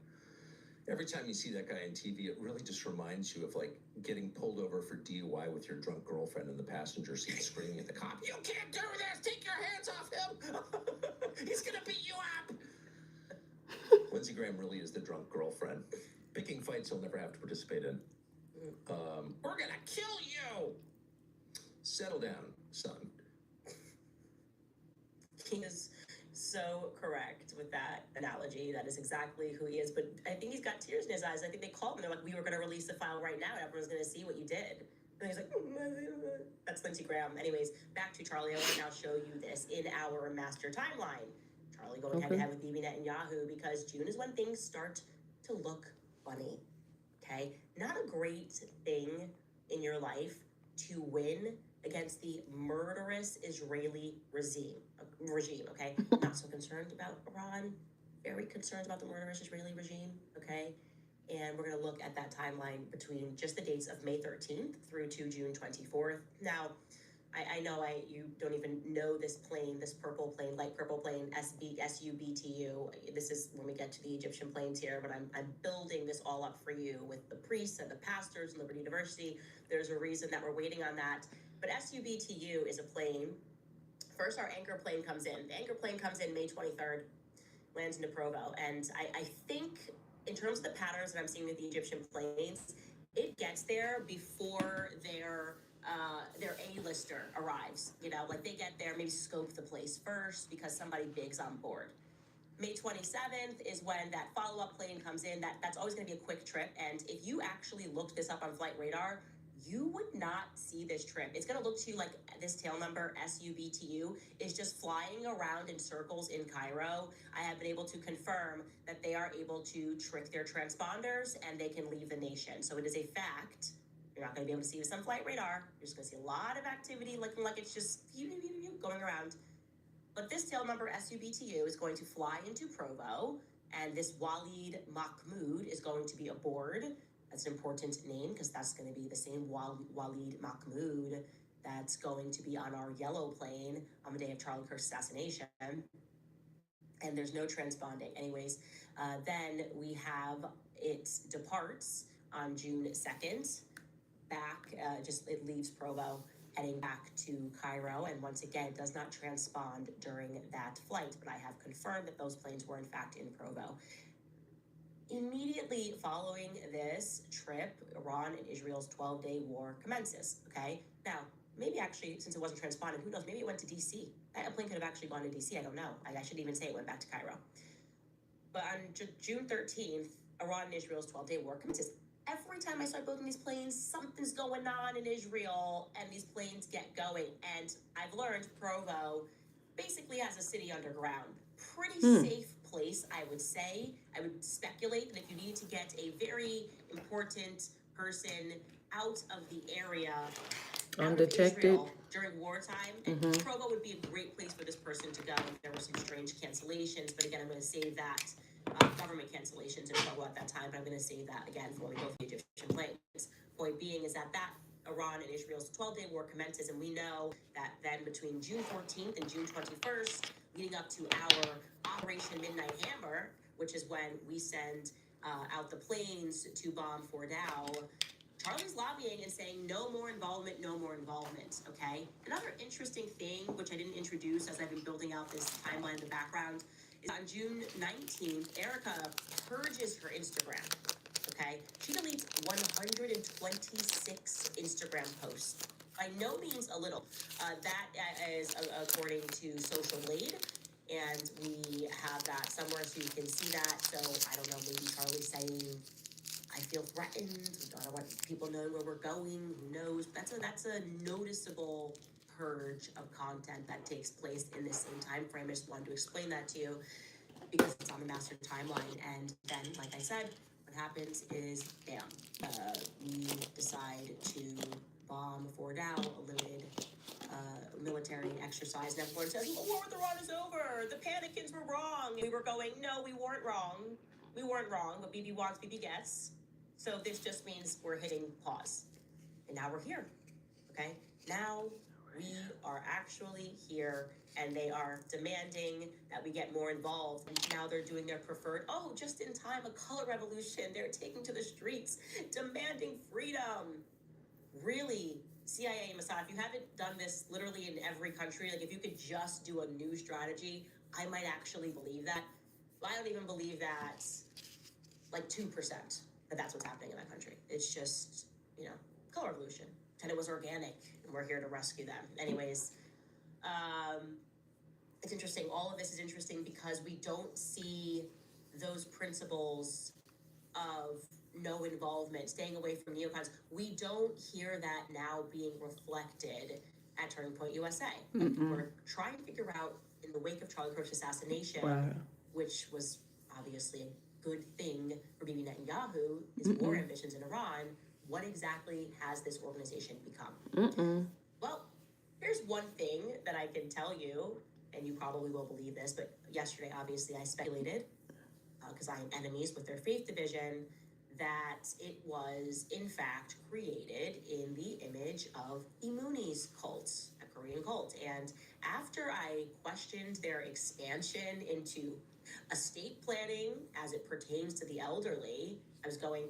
on TV, it really just reminds you of like getting pulled over for DUI with your drunk girlfriend in the passenger seat screaming at the cop, "You can't do this! Take your hands off him! He's gonna beat you up!" Lindsey Graham really is the drunk girlfriend. Picking fights he'll never have to participate in. We're gonna kill you! Settle down, son. He is so correct with that analogy. That is exactly who he is. But I think he's got tears in his eyes. I think they called him. They're like, we were going to release the file right now, and everyone's going to see what you did. And he's like, that's Lindsey Graham. Anyways, back to Charlie. I want to now show you this in our master timeline. Charlie going head-to-head with Bibi Netanyahu, because June is when things start to look funny. Okay? Not a great thing in your life to win against the murderous Israeli regime, okay? Not so concerned about Iran, very concerned about the murderous Israeli regime, okay? And we're gonna look at that timeline between just the dates of May 13th through to June 24th. Now, I know you don't even know this plane, this purple plane, light purple plane, SUBTU. This is when we get to the Egyptian planes here, but I'm building this all up for you with the priests and the pastors and Liberty University. There's a reason that we're waiting on that. But SUBTU is a plane. First, our anchor plane comes in. The anchor plane comes in May 23rd, lands into Provo. And I think in terms of the patterns that I'm seeing with the Egyptian planes, it gets there before their A-lister arrives. You know, like they get there, maybe scope the place first because somebody big's on board. May 27th is when that follow-up plane comes in. That's always going to be a quick trip. And if you actually looked this up on Flight Radar, you would not see this trip. It's going to look to you like this tail number, SUBTU, is just flying around in circles in Cairo. I have been able to confirm that they are able to trick their transponders and they can leave the nation. So it is a fact. You're not going to be able to see this on flight radar. You're just going to see a lot of activity looking like it's just going around. But this tail number, SUBTU, is going to fly into Provo, and this Walid Mahmoud is going to be aboard. That's an important name because that's going to be the same Walid Mahmoud that's going to be on our yellow plane on the day of Charlie Kirk's assassination. And there's no transponding. Anyways, then we have it departs on June 2nd. Back, it leaves Provo, heading back to Cairo, and once again, it does not transpond during that flight, but I have confirmed that those planes were in fact in Provo. Immediately following this trip, Iran and Israel's 12-day war commences, okay? Now, maybe actually, since it wasn't transponded, who knows, maybe it went to D.C. That plane could have actually gone to D.C., I don't know. I shouldn't even say it went back to Cairo. But on June 13th, Iran and Israel's 12-day war commences. Every time I start building these planes, something's going on in Israel, and these planes get going. And I've learned Provo basically has a city underground. Pretty safe place, I would say. I would speculate that if you need to get a very important person out of the area, undetected during wartime, and Provo would be a great place for this person to go if there were some strange cancellations. But again, I'm going to save that. Government cancellations in Provo at that time, but I'm going to save that again for when we go for the Egyptian planes. Point being is that Iran and Israel's 12-day war commences, and we know that then between June 14th and June 21st, leading up to our Operation Midnight Hammer, which is when we send out the planes to bomb Fort Dow, Charlie's lobbying and saying no more involvement, okay? Another interesting thing, which I didn't introduce as I've been building out this timeline in the background, is on June 19th, Erica purges her Instagram, okay? She deletes 126 Instagram posts. By no means a little. That is according to Social Blade, and we have that somewhere so you can see that. So, I don't know, maybe Charlie's saying, I feel threatened, I don't want people knowing where we're going, who knows? That's a noticeable purge of content that takes place in the same time frame. I just wanted to explain that to you because it's on the master timeline. And then, like I said, what happens is, bam, we decide to bomb Fort Dow, a limited military exercise, and everyone says, well, war with Iran is over, the Panikins were wrong. And we were going, no, we weren't wrong, but BB wants, BB gets. So this just means we're hitting pause. And now we're here, okay? Now we are actually here, and they are demanding that we get more involved. And now they're doing their preferred, just in time, a color revolution. They're taking to the streets, demanding freedom. Really, CIA and Mossad, if you haven't done this literally in every country, like if you could just do a new strategy, I might actually believe that. But I don't even believe that, like 2%, that's what's happening in that country. It's just, color revolution. And it was organic, and we're here to rescue them. Anyways, it's interesting. All of this is interesting because we don't see those principles of no involvement, staying away from neocons. We don't hear that now being reflected at Turning Point USA. We're trying to figure out, in the wake of Charlie Kirk's assassination, which was obviously a good thing for Bibi Netanyahu, his war ambitions in Iran, what exactly has this organization become? Well, here's one thing that I can tell you, and you probably will believe this, but yesterday, obviously, I speculated, because I am enemies with their faith division, that it was, in fact, created in the image of Emuni's cult, a Korean cult. And after I questioned their expansion into estate planning as it pertains to the elderly, I was going,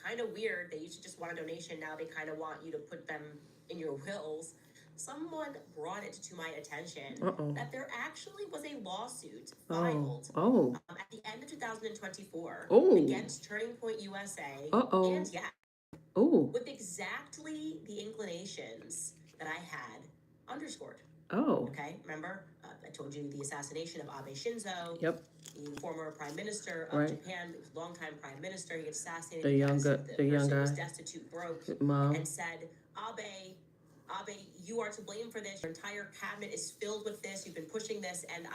kind of weird. They used to just want a donation. Now they kind of want you to put them in your wills. Someone brought it to my attention that there actually was a lawsuit filed at the end of 2024 against Turning Point USA and with exactly the inclinations that I had underscored. Okay, remember? I told you the assassination of Abe Shinzo, Yep. the former prime minister of Right. Japan, longtime prime minister. He gets assassinated The young because gu- the young person was guy. destitute, broke, Mom. and said, Abe, you are to blame for this. Your entire cabinet is filled with this. You've been pushing this, and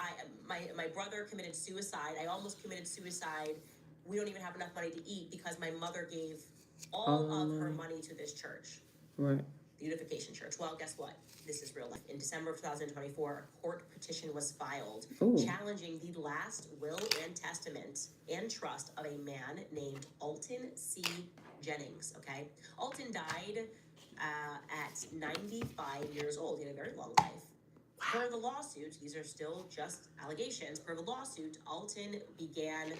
my brother committed suicide. I almost committed suicide. We don't even have enough money to eat because my mother gave all of her money to this church, Right. the Unification Church. Well, guess what? This is real life. In December of 2024, a court petition was filed Ooh. challenging the last will and testament and trust of a man named Alton C. Jennings. Okay, Alton died at 95 years old. He had a very long life. Per the lawsuit, these are still just allegations. Per the lawsuit, Alton began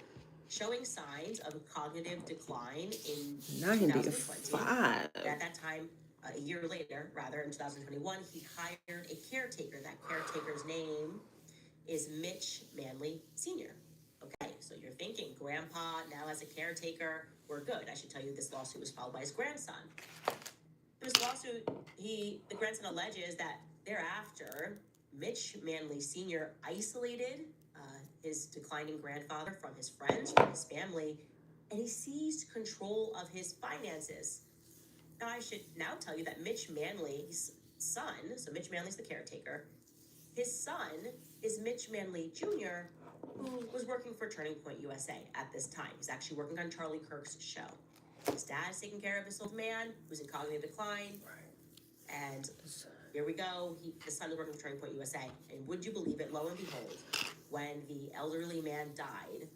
showing signs of cognitive decline in 2020. 95. At that time, a year later, rather, in 2021, he hired a caretaker. That caretaker's name is Mitch Manley Sr. Okay, so you're thinking, Grandpa now has a caretaker. We're good. I should tell you this lawsuit was filed by his grandson. This lawsuit, the grandson alleges that thereafter, Mitch Manley Sr. isolated his declining grandfather from his friends, from his family, and he seized control of his finances. Now, I should now tell you that Mitch Manley's son, so Mitch Manley's the caretaker, his son is Mitch Manley Jr., who was working for Turning Point USA at this time. He's actually working on Charlie Kirk's show. His dad's taking care of this old man who's in cognitive decline. And here we go. His son is working for Turning Point USA. And would you believe it, lo and behold, when the elderly man died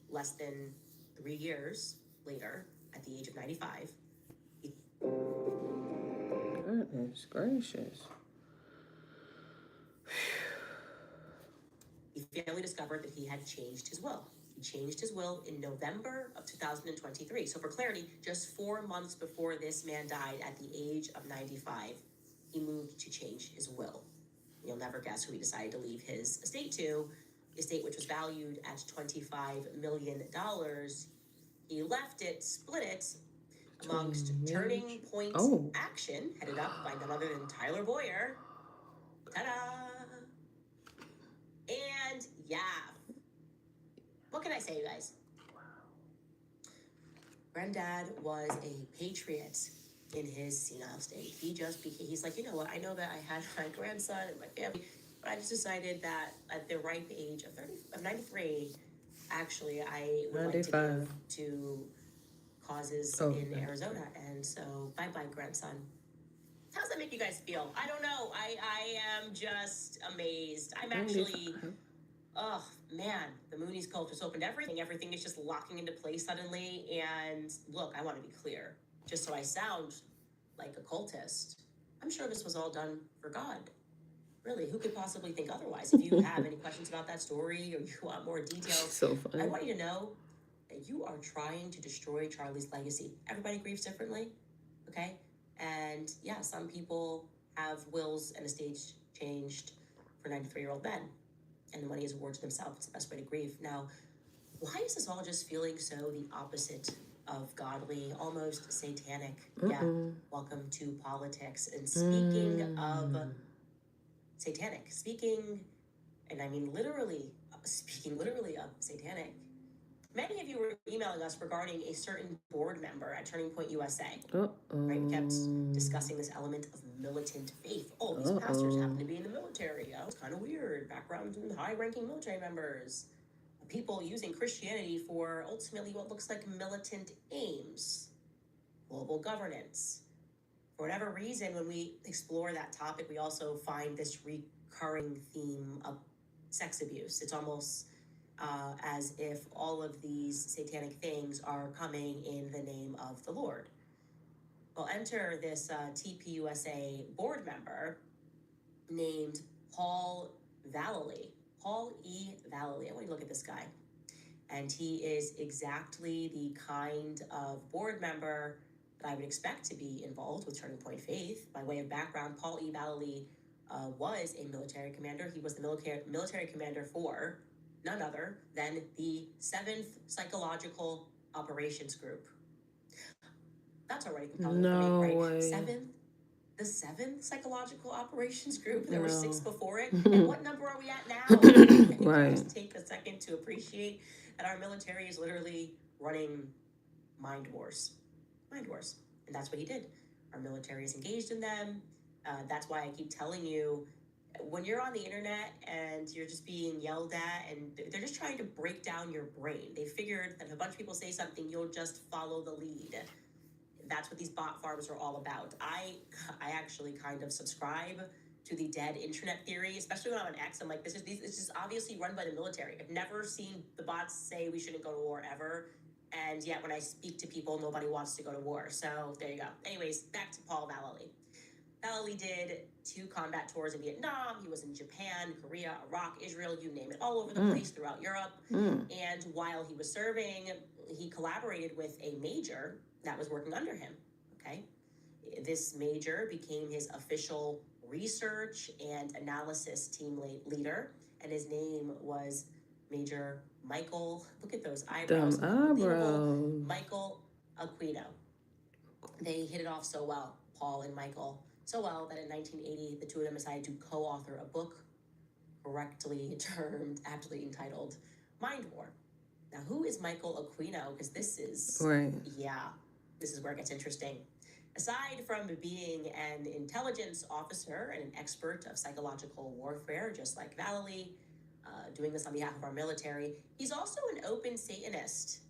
less than 3 years later, at the age of 95, Goodness gracious. he finally discovered that he had changed his will. He changed his will in November of 2023. So for clarity, just 4 months before this man died at the age of 95, he moved to change his will. You'll never guess who he decided to leave his estate to. Estate which was valued at $25 million. He left it, split it, amongst Turning Point Action, headed up by none other than Tyler Boyer. Ta-da! And yeah. What can I say, you guys? Granddad was a patriot in his senile state. He's like, you know what? I know that I had my grandson and my family, but I just decided that at the ripe age of 93, actually, I would like to give to causes in Arizona. And so, bye-bye, grandson. How does that make you guys feel? I don't know. I am just amazed. I'm actually... Oh, man, the Moonies cult just opened everything. Everything is just locking into place suddenly. And look, I want to be clear, just so I sound like a cultist. I'm sure this was all done for God. Really, who could possibly think otherwise? If you have any questions about that story or you want more details, So funny. I want you to know that you are trying to destroy Charlie's legacy. Everybody grieves differently, okay? And yeah, some people have wills and estates changed for 93-year-old men. And the money is awarded to themselves. It's the best way to grieve. Now, why is this all just feeling so the opposite of godly, almost satanic? Yeah, welcome to politics. And speaking of satanic, and I mean literally of satanic, many of you were emailing us regarding a certain board member at Turning Point USA. Right? We kept discussing this element of militant faith. Oh, these pastors happen to be in the military. Oh, it's kind of weird. Background in high-ranking military members. People using Christianity for ultimately what looks like militant aims. Global governance. For whatever reason, when we explore that topic, we also find this recurring theme of sex abuse. It's almost as if all of these satanic things are coming in the name of the Lord. Well, enter this TPUSA board member named Paul Vallely. Paul E. Vallely. I want you to look at this guy. And he is exactly the kind of board member that I would expect to be involved with Turning Point Faith. By way of background, Paul E. Vallely was a military commander. He was the military commander for none other than the 7th Psychological Operations Group. That's already compelling for me, right? 7th the 7th psychological operations group. There were No. 6 before it. And what number are we at now? Can you Right. just take a second to appreciate that our military is literally running mind wars. Mind wars. And that's what he did. Our military is engaged in them. That's why I keep telling you, when you're on the internet and you're just being yelled at and they're just trying to break down your brain, they figured that if a bunch of people say something, you'll just follow the lead. That's what these bot farms are all about. I actually kind of subscribe to the dead internet theory, especially when I'm on X. I'm like, this is obviously run by the military. I've never seen the bots say we shouldn't go to war ever. And yet when I speak to people, nobody wants to go to war. So there you go. Anyways, back to Paul Vallely. Vallely did 2 combat tours in Vietnam. He was in Japan, Korea, Iraq, Israel, you name it, all over the place throughout Europe. And while he was serving, he collaborated with a major that was working under him, okay? This major became his official research and analysis team leader, and his name was Major Michael, look at those eyebrows. Them eyebrows. Michael Aquino. They hit it off so well, Paul and Michael, so well that in 1980, the 2 of them decided to co-author a book correctly termed, aptly entitled, Mind War. Now, who is Michael Aquino? Because this is, this is where it gets interesting. Aside from being an intelligence officer and an expert of psychological warfare, just like Vallely, doing this on behalf of our military, he's also an open Satanist.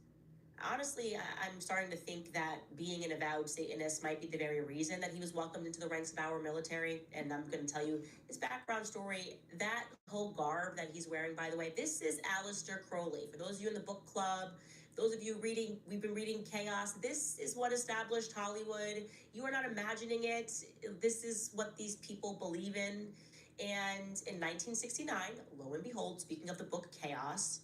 Honestly, I'm starting to think that being an avowed Satanist might be the very reason that he was welcomed into the ranks of our military. And I'm going to tell you his background story. That whole garb that he's wearing, by the way, this is Aleister Crowley. For those of you in the book club, those of you reading, we've been reading Chaos. This is what established Hollywood. You are not imagining it. This is what these people believe in. And in 1969, lo and behold, speaking of the book Chaos,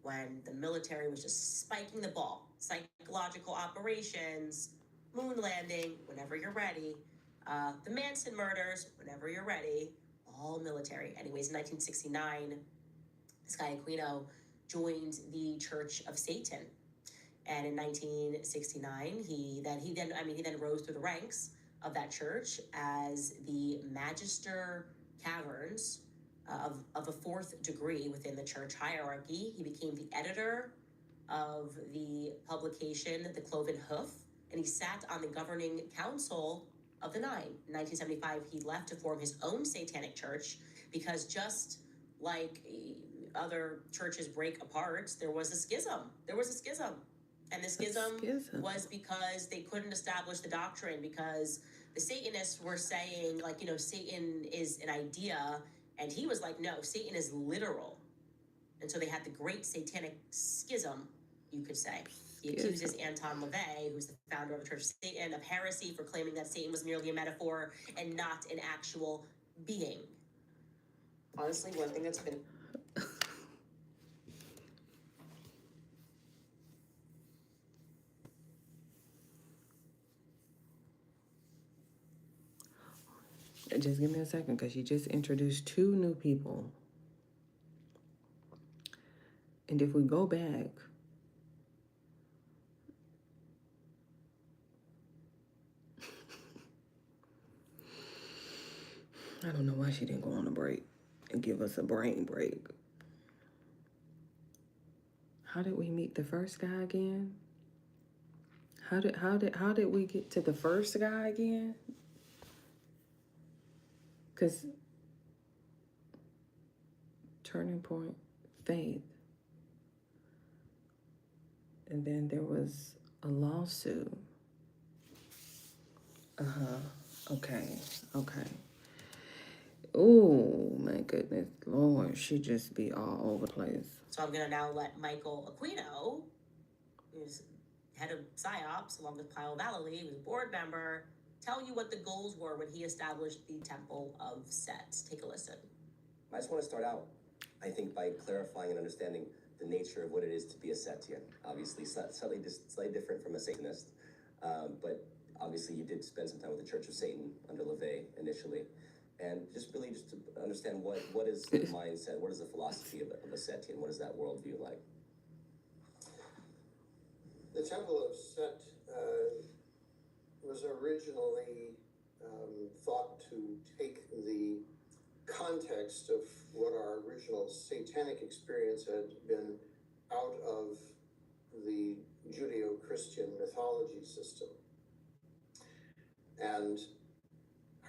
when the military was just spiking the ball, psychological operations, moon landing, whenever you're ready, the Manson murders, whenever you're ready, all military. Anyways, in 1969, this guy Aquino joined the Church of Satan. And in 1969, he then rose through the ranks of that church as the Magister Caverns of a 4th degree within the church hierarchy. He became the editor of the publication, The Cloven Hoof, and he sat on the governing council of the Nine. In 1975, he left to form his own satanic church because just like other churches break apart, there was a schism. And the schism was because they couldn't establish the doctrine, because the Satanists were saying, like, Satan is an idea, and he was like, no, Satan is literal. And so they had the great satanic schism, you could say. He accuses Anton LaVey, who's the founder of the Church of Satan, of heresy for claiming that Satan was merely a metaphor and not an actual being. Honestly, one thing that's been... Just give me a second, because you just introduced 2 new people. And if we go back, I don't know why she didn't go on a break and give us a brain break. How did we meet the first guy again? How did we get to the first guy again? Because turning point, faith. And then there was a lawsuit. Okay. Oh, my goodness, Lord, she just be all over the place. So I'm going to now let Michael Aquino, who's head of PSYOPs, along with Paul Vallely, who's a board member, tell you what the goals were when he established the Temple of Set. Take a listen. I just want to start out, I think, by clarifying and understanding the nature of what it is to be a Setian. Obviously, slightly different from a Satanist, but obviously you did spend some time with the Church of Satan under LaVey initially. And just to understand what is the mindset, what is the philosophy of a Setian, what is that worldview like? The Temple of Set was originally thought to take the context of what our original satanic experience had been out of the Judeo-Christian mythology system. And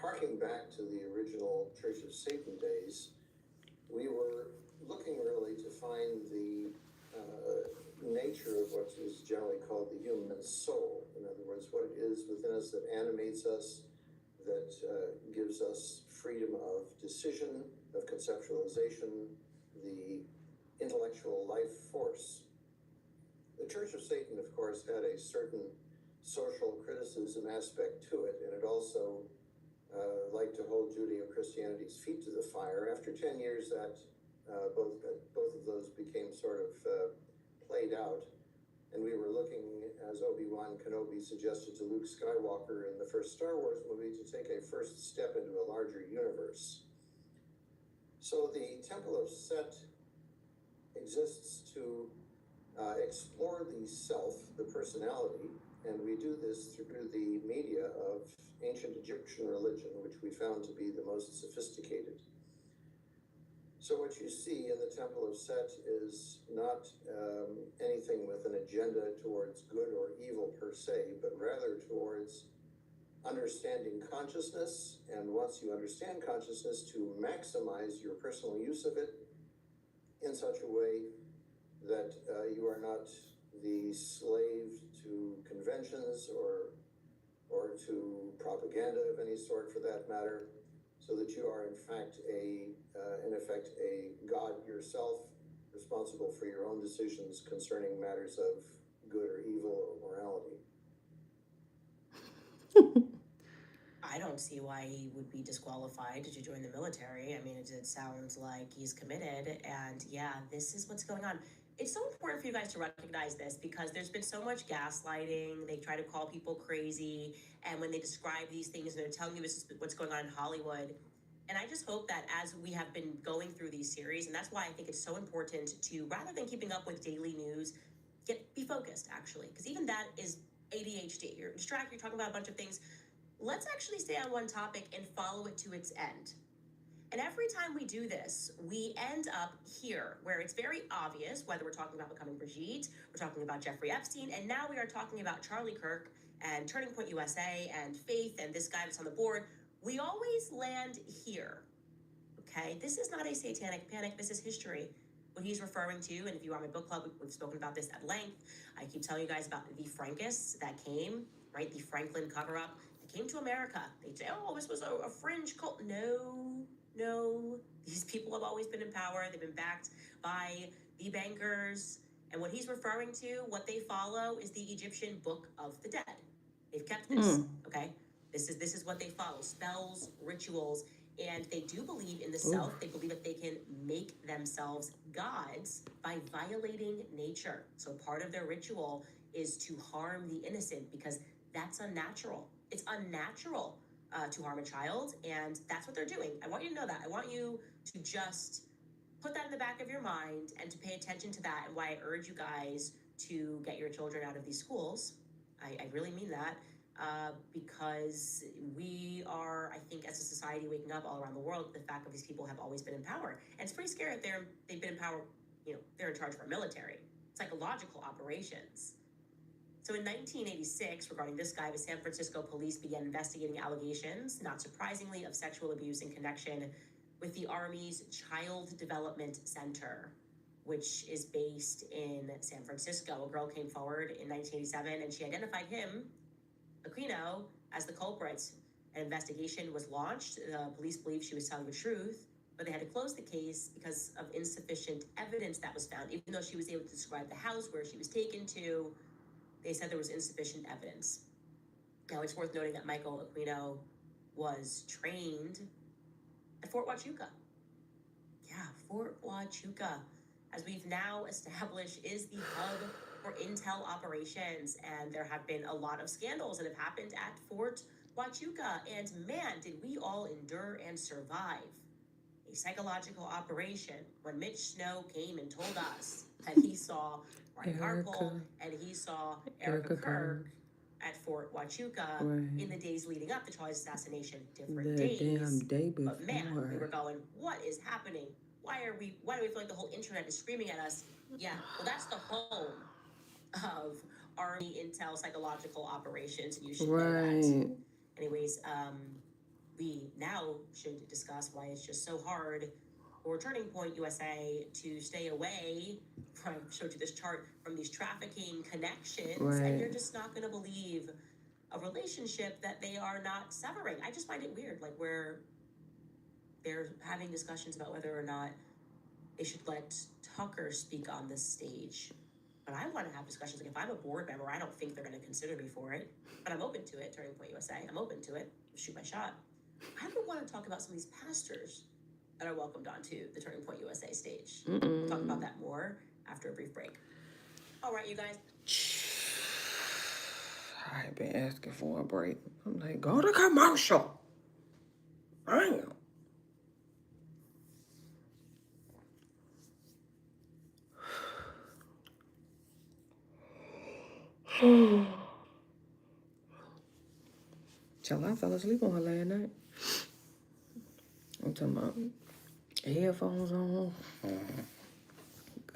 harking back to the original Church of Satan days, we were looking really to find the nature of what is generally called the human soul. In other words, what it is within us that animates us, that gives us freedom of decision, of conceptualization, the intellectual life force. The Church of Satan, of course, had a certain social criticism aspect to it, and it also liked to hold Judeo-Christianity's feet to the fire. After 10 years, that both of those became sort of played out, and we were looking, as Obi-Wan Kenobi suggested to Luke Skywalker in the first Star Wars movie, to take a first step into a larger universe. So the Temple of Set exists to explore the self, the personality, and we do this through the media of ancient Egyptian religion, which we found to be the most sophisticated. So what you see in the Temple of Set is not anything with an agenda towards good or evil per se, but rather towards understanding consciousness, and once you understand consciousness, to maximize your personal use of it in such a way that you are not the slave to conventions or to propaganda of any sort, for that matter, so that you are in fact in effect a God yourself, responsible for your own decisions concerning matters of good or evil or morality. I don't see why he would be disqualified to join the military. I mean, it sounds like he's committed, and yeah, this is what's going on. It's so important for you guys to recognize this, because there's been so much gaslighting. They try to call people crazy, and when they describe these things, and they're telling you this is what's going on in Hollywood. And I just hope that as we have been going through these series, and that's why I think it's so important to, rather than keeping up with daily news, be focused, actually, because even that is ADHD. You're distracted, you're talking about a bunch of things. Let's actually stay on one topic and follow it to its end. And every time we do this, we end up here, where it's very obvious, whether we're talking about Becoming Brigitte, we're talking about Jeffrey Epstein, and now we are talking about Charlie Kirk and Turning Point USA and Faith and this guy that's on the board. We always land here, okay? This is not a satanic panic. This is history. What he's referring to, and if you are on my book club, we've spoken about this at length. I keep telling you guys about the Frankists that came, right? The Franklin cover-up. They came to America. They'd say, oh, this was a fringe cult. No. These people have always been in power. They've been backed by the bankers. And what he's referring to, what they follow, is the Egyptian Book of the Dead. They've kept this, okay? This is what they follow, spells, rituals, and they do believe in the self. They believe that they can make themselves gods by violating nature. So part of their ritual is to harm the innocent, because that's unnatural. It's unnatural to harm a child, and that's what they're doing. I want you to know that. I want you to just put that in the back of your mind and to pay attention to that, and why I urge you guys to get your children out of these schools. I really mean that. Because we are, I think, as a society, waking up all around the world, the fact that these people have always been in power. And it's pretty scary that they've been in power, they're in charge of our military. Psychological operations. So in 1986, regarding this guy, the San Francisco police began investigating allegations, not surprisingly, of sexual abuse in connection with the Army's Child Development Center, which is based in San Francisco. A girl came forward in 1987, and she identified him, Aquino, as the culprit. An investigation was launched. The police believed she was telling the truth, but they had to close the case because of insufficient evidence that was found. Even though she was able to describe the house where she was taken to, they said there was insufficient evidence. Now, it's worth noting that Michael Aquino was trained at Fort Huachuca. Yeah, Fort Huachuca, as we've now established, is the hub for intel operations, and there have been a lot of scandals that have happened at Fort Huachuca, and man, did we all endure and survive a psychological operation when Mitch Snow came and told us that he saw Ryan Harpole and he saw Erica Kirk at Fort Huachuca Right. in the days leading up to Charlie's assassination, different The days. damn day before. But man, we were going, what is happening? Why do we feel like the whole internet is screaming at us? Yeah, well, that's the home of Army Intel Psychological Operations, and you should know that. Right. Anyways, we now should discuss why it's just so hard for Turning Point USA to stay away from, I showed you this chart, from these trafficking connections, Right. and you're just not going to believe a relationship that they are not severing. I just find it weird, like where they're having discussions about whether or not they should let Tucker speak on this stage. But I want to have discussions. Like if I'm a board member, I don't think they're going to consider me for it. But I'm open to it, Turning Point USA. I'm open to it. Shoot my shot. I would want to talk about some of these pastors that are welcomed onto the Turning Point USA stage. We'll talk about that more after a brief break. All right, you guys. I've been asking for a break. I'm like, go to commercial. Damn. Child, I fell asleep on her last night. I'm talking about headphones on.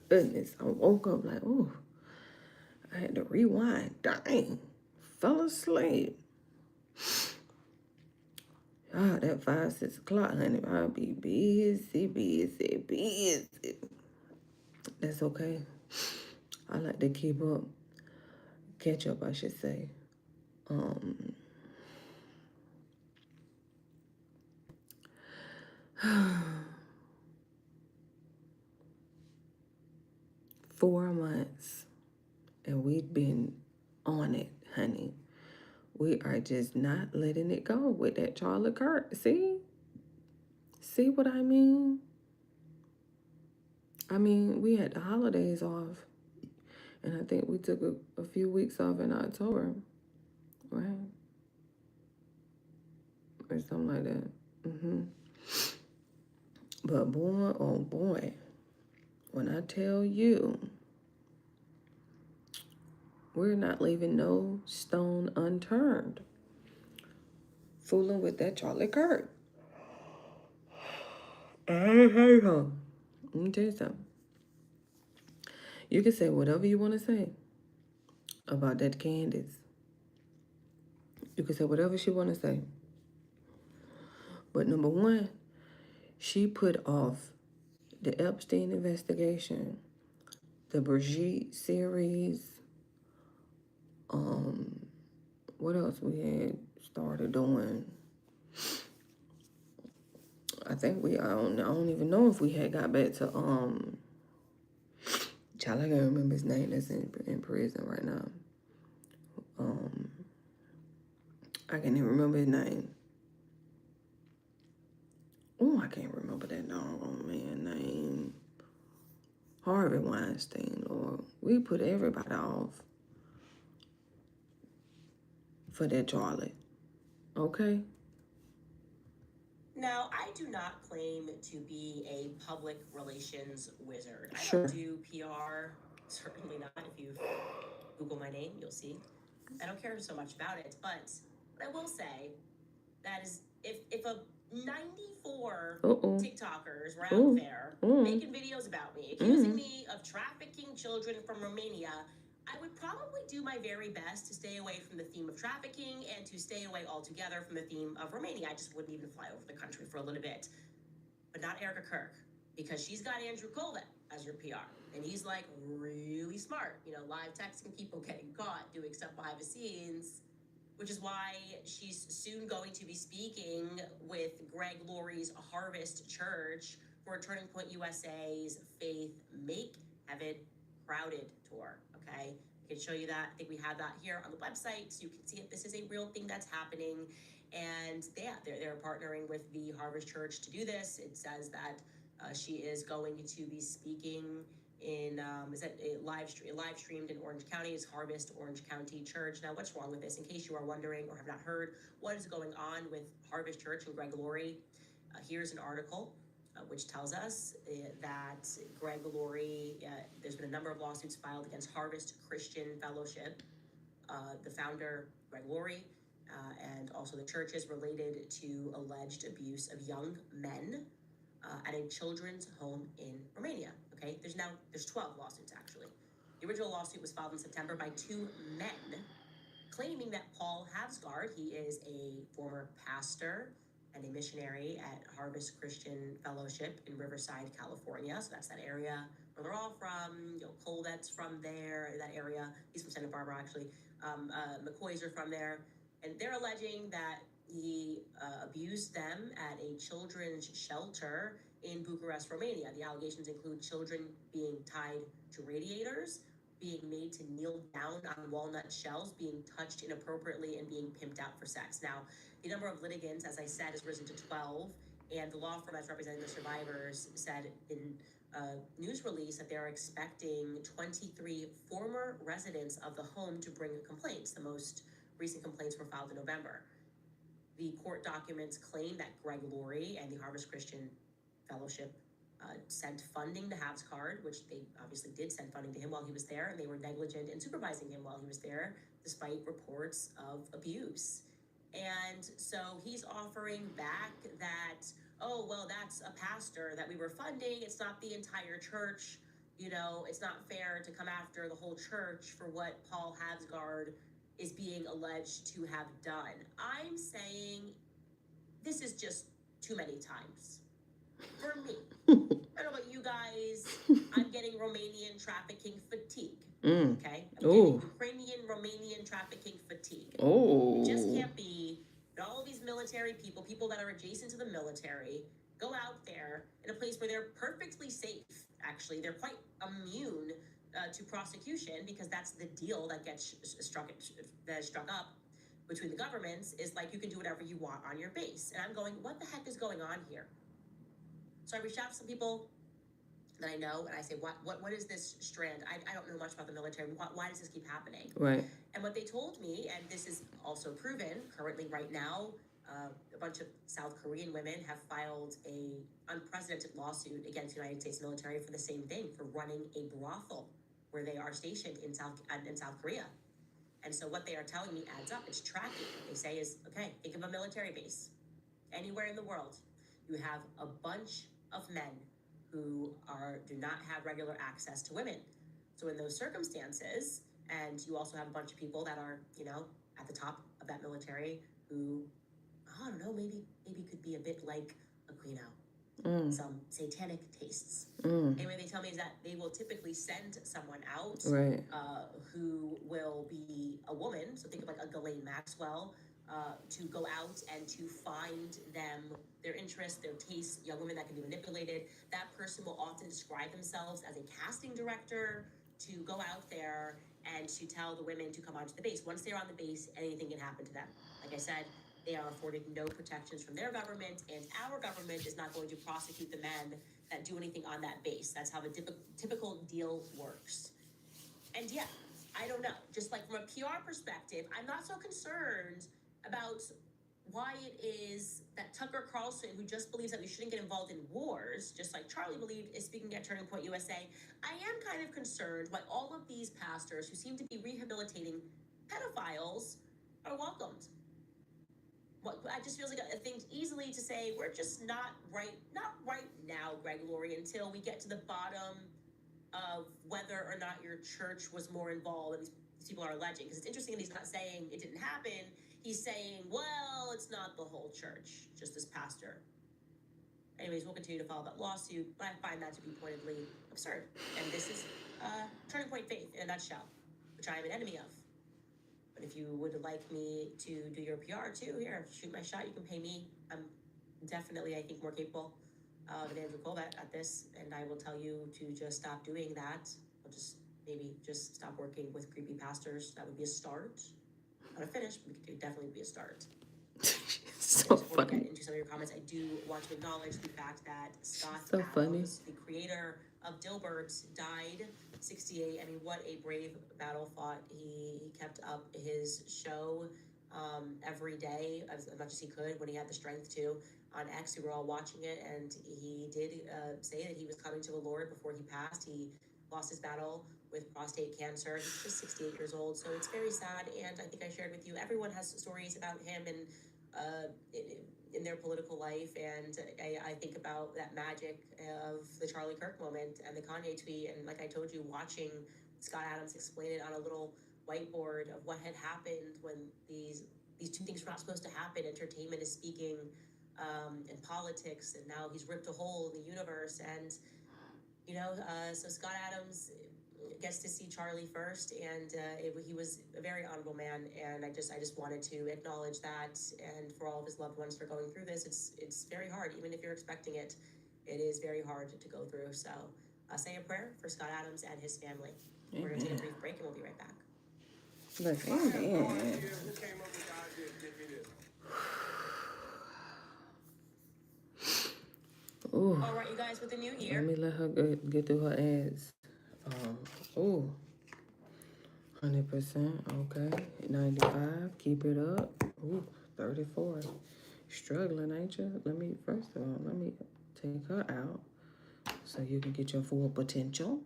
Goodness, I woke up like, ooh. I had to rewind. Dang. Fell asleep. Ah, that 5, 6 o'clock, honey. I'll be busy. That's okay. I like to keep up. Catch up, I should say. 4 months. And we've been on it, honey. We are just not letting it go with that Charlie Kirk. See? See what I mean? I mean, we had the holidays off. And I think we took a few weeks off in October. Right? Or something like that. But boy, oh boy. When I tell you, we're not leaving no stone unturned. Fooling with that Charlie Kirk. Let me tell you something. You can say whatever you want to say about that Candace. You can say whatever she want to say. But number one, she put off the Epstein investigation, the Brigitte series, what else we had started doing? I think I don't even know if we had got back to, child, I can't remember his name that's in prison right now. I can't even remember his name. Oh, I can't remember that doggone man name. Harvey Weinstein, Lord. We put everybody off for that Charlie. Okay? Now, I do not claim to be a public relations wizard. I Sure. don't do PR, certainly not. If you Google my name, you'll see. I don't care so much about it, but what I will say, that is, if a 94 TikTokers were out there making videos about me, accusing me of trafficking children from Romania, I would probably do my very best to stay away from the theme of trafficking and to stay away altogether from the theme of Romania. I just wouldn't even fly over the country for a little bit. But not Erica Kirk, because she's got Andrew Colvin as her PR. And he's like really smart, live texting people, getting caught, doing stuff behind the scenes, which is why she's soon going to be speaking with Greg Laurie's Harvest Church for Turning Point USA's Faith Make Heaven Crowded tour. Okay, I can show you that. I think we have that here on the website, so you can see if this is a real thing that's happening. And they're partnering with the Harvest Church to do this. It says that she is going to be speaking in live streamed in Orange County. It's Harvest Orange County Church. Now, what's wrong with this? In case you are wondering or have not heard, what is going on with Harvest Church and Greg Laurie? Here's an article which tells us that Greg Laurie, there's been a number of lawsuits filed against Harvest Christian Fellowship the founder, Greg Laurie, and also the churches related to alleged abuse of young men at a children's home in Romania. Okay, there's 12 lawsuits actually. The original lawsuit was filed in September by 2 men claiming that Paul Havsgaard, he is a former pastor and a missionary at Harvest Christian Fellowship in Riverside, California. So that's that area where they're all from. Colvette's from there, that area. He's from Santa Barbara, actually. McCoys are from there. And they're alleging that he abused them at a children's shelter in Bucharest, Romania. The allegations include children being tied to radiators, being made to kneel down on walnut shells, being touched inappropriately, and being pimped out for sex. Now, the number of litigants, as I said, has risen to 12, and the law firm that's representing the survivors said in a news release that they're expecting 23 former residents of the home to bring complaints. The most recent complaints were filed in November. The court documents claim that Greg Laurie and the Harvest Christian Fellowship sent funding to Havsgaard, which they obviously did send funding to him while he was there, and they were negligent in supervising him while he was there, despite reports of abuse. And so he's offering back that, oh, well, that's a pastor that we were funding. It's not the entire church. You know, it's not fair to come after the whole church for what Paul Havsgaard is being alleged to have done. I'm saying this is just too many times for me. I don't know about you guys. I'm getting Romanian trafficking fatigue. Okay? I'm getting Ukrainian, Romanian trafficking fatigue. It just can't be that all of these military people that are adjacent to the military, go out there in a place where they're perfectly safe. Actually, they're quite immune to prosecution, because that's the deal that gets struck up between the governments, is like you can do whatever you want on your base. And I'm going, what the heck is going on here? So I reached out to some people that I know, and I say, what is this strand? I don't know much about the military. Why does this keep happening? Right. And what they told me, and this is also proven currently right now, a bunch of South Korean women have filed a unprecedented lawsuit against the United States military for the same thing, for running a brothel where they are stationed in South Korea. And so what they are telling me adds up. It's tracking. What they say is, okay, think of a military base. Anywhere in the world, you have a bunch of men who do not have regular access to women. So in those circumstances, and you also have a bunch of people that are, at the top of that military who, I don't know, maybe could be a bit like Aquino. Some satanic tastes. Anyway, they tell me is that they will typically send someone out who will be a woman. So think of like a Ghislaine Maxwell, to go out and to find them their interests, their tastes, young women that can be manipulated. That person will often describe themselves as a casting director to go out there and to tell the women to come onto the base. Once they're on the base, anything can happen to them. Like I said, they are afforded no protections from their government, and our government is not going to prosecute the men that do anything on that base. That's how the typical deal works. And yeah, I don't know. Just like from a PR perspective, I'm not so concerned about why it is that Tucker Carlson, who just believes that we shouldn't get involved in wars, just like Charlie believed, is speaking at Turning Point USA. I am kind of concerned why all of these pastors who seem to be rehabilitating pedophiles are welcomed. I just feels like a thing easily to say, we're just not right now, Greg Laurie, until we get to the bottom of whether or not your church was more involved than these people are alleging. Because it's interesting that he's not saying it didn't happen. He's saying, well, it's not the whole church, just this pastor. Anyways, we'll continue to follow that lawsuit, but I find that to be pointedly absurd. And this is Turning Point Faith in a nutshell, which I am an enemy of. But if you would like me to do your PR too, here, shoot my shot. You can pay me. I'm definitely, I think, more capable than Andrew Colvett at this, and I will tell you to just stop doing that. I'll just stop working with creepy pastors. That would be a start. Not a finish, but it could definitely be a start. So before funny. we get into some of your comments, I do want to acknowledge the fact that Scott So Adams, funny. the creator of Dilbert, died 68. I mean, what a brave battle fought. He kept up his show every day as much as he could when he had the strength to. On X, we were all watching it, and he did say that he was coming to the Lord before he passed. He lost his battle with prostate cancer. He's just 68 years old, so it's very sad. And I think I shared with you, everyone has stories about him and in their political life. And I think about that magic of the Charlie Kirk moment and the Kanye tweet. And like I told you, watching Scott Adams explain it on a little whiteboard of what had happened when these two things were not supposed to happen. Entertainment is speaking, and politics, and now he's ripped a hole in the universe. And so Scott Adams gets to see Charlie first, and he was a very honorable man. And I just wanted to acknowledge that, and for all of his loved ones for going through this. It's very hard, even if you're expecting it. It is very hard to go through. So say a prayer for Scott Adams and his family. We're going to take a brief break, and we'll be right back. Look, amen. Ooh. All right, you guys, with the new year. Let me let her get through her ads. 100%. Okay. 95. Keep it up. Ooh, 34. Struggling, ain't you? Let me take her out so you can get your full potential.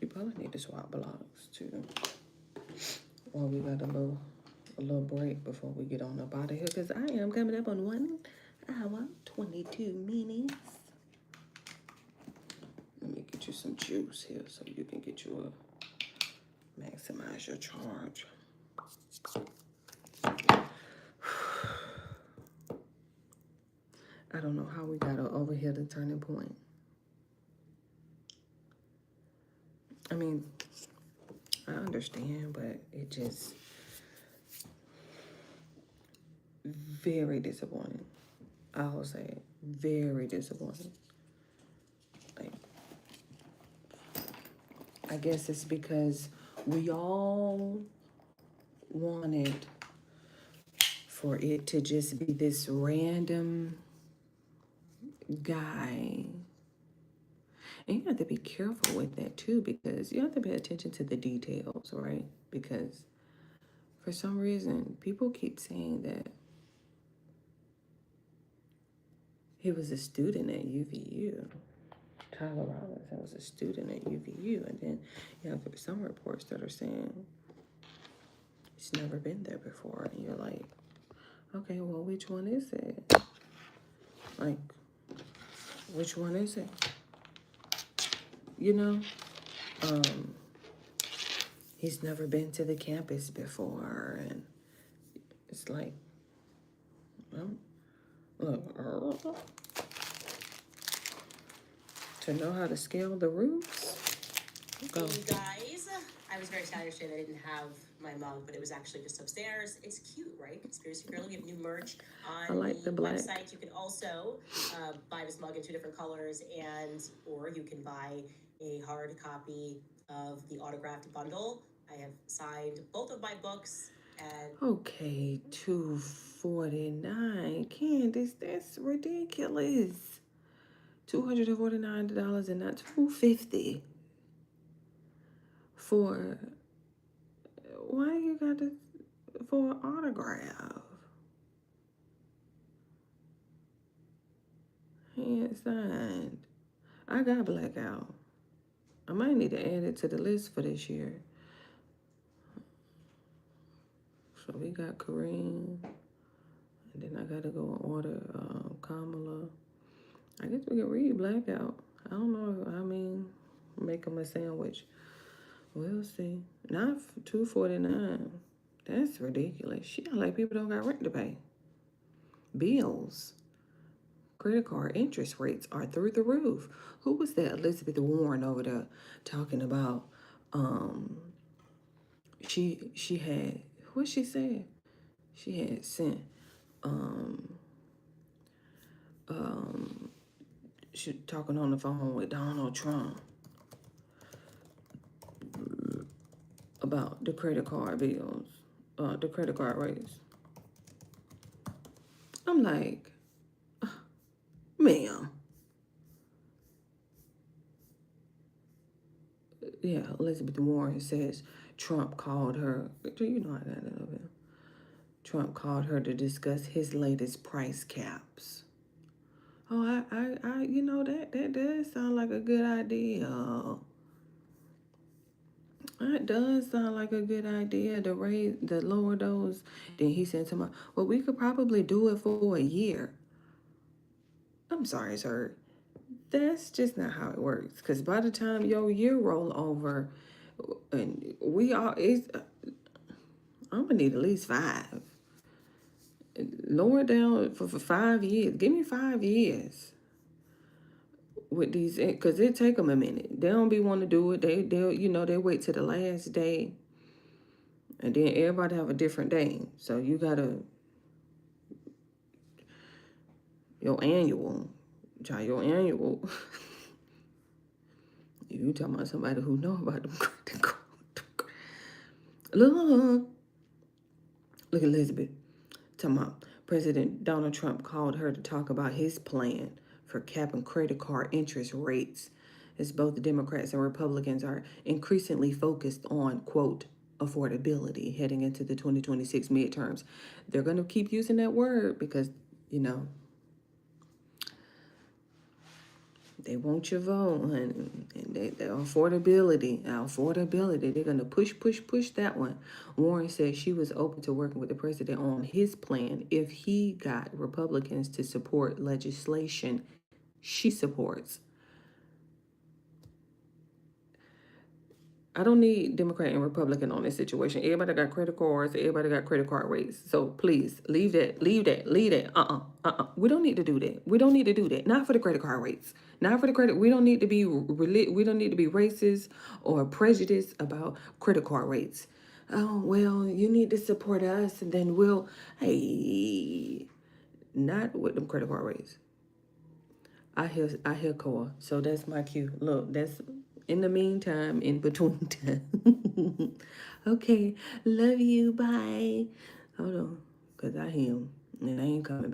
You probably need to swap blocks too. Well, we got a little break before we get on up out of here, because I am coming up on 1 hour, 22 minutes. Let me get you some juice here so you can get maximize your charge. I don't know how we got over here to Turning Point. I mean, I understand, but it just very disappointing. I will say it, very disappointing. Like, I guess it's because we all wanted for it to just be this random guy. And you have to be careful with that too, because you have to pay attention to the details, right? Because for some reason, people keep saying that he was a student at UVU. Tyler Robinson was a student at UVU. And then you have some reports that are saying he's never been there before. And you're like, okay, well, which one is it? Like, which one is it? You know? He's never been to the campus before. And it's like, well, look, to know how to scale the roofs. Hey, you guys. I was very sad yesterday that I didn't have my mug, but it was actually just upstairs. It's cute, right? Conspiracy Girl. We have new merch on the black website. You can also buy this mug in 2 different colors, or you can buy a hard copy of the autographed bundle. I have signed both of my books. And okay, $249. Candace, that's ridiculous. $249 and not $250 for, why you got to, for an autograph? Hand signed. I got Blackout. I might need to add it to the list for this year. So we got Kareem, and then I gotta go and order Kamala. I guess we can read Blackout. I don't know. Make them a sandwich. We'll see. Not $249. That's ridiculous. Shit, like people don't got rent to pay. Bills. Credit card interest rates are through the roof. Who was that? Elizabeth Warren over there talking about she had, what she said? She had sent she talking on the phone with Donald Trump about the credit card bills, the credit card rates. I'm like, ma'am. Yeah, Elizabeth Warren says Trump called her. You know I got that over there. Trump called her to discuss his latest price caps. Oh, I that does sound like a good idea. That does sound like a good idea to lower those. Then he said to me, well, we could probably do it for a year. I'm sorry, sir. That's just not how it works. Because by the time your year roll over, and I'm gonna need at least 5. Lower it down for 5 years. Give me 5 years with these, because it take them a minute. They don't be want to do it. They wait till the last day, and then everybody have a different day. So you gotta your annual. You talking about somebody who know about them credit cards. Look at Elizabeth. Talking about President Donald Trump called her to talk about his plan for capping credit card interest rates, as both the Democrats and Republicans are increasingly focused on, quote, affordability heading into the 2026 midterms. They're going to keep using that word because, they want your vote, and the affordability, they're going to push that one. Warren said she was open to working with the president on his plan if he got Republicans to support legislation she supports. I don't need Democrat and Republican on this situation. Everybody got credit cards. Everybody got credit card rates. So please leave that. We don't need to do that. Not for the credit card rates. Not for the credit. We don't need to be racist or prejudiced about credit card rates. Oh, well, you need to support us, and then not with them credit card rates. I hear Cora. So that's my cue. Look, that's in the meantime, in between time. Okay, love you, bye. Hold on, because I hear him, and I ain't coming back.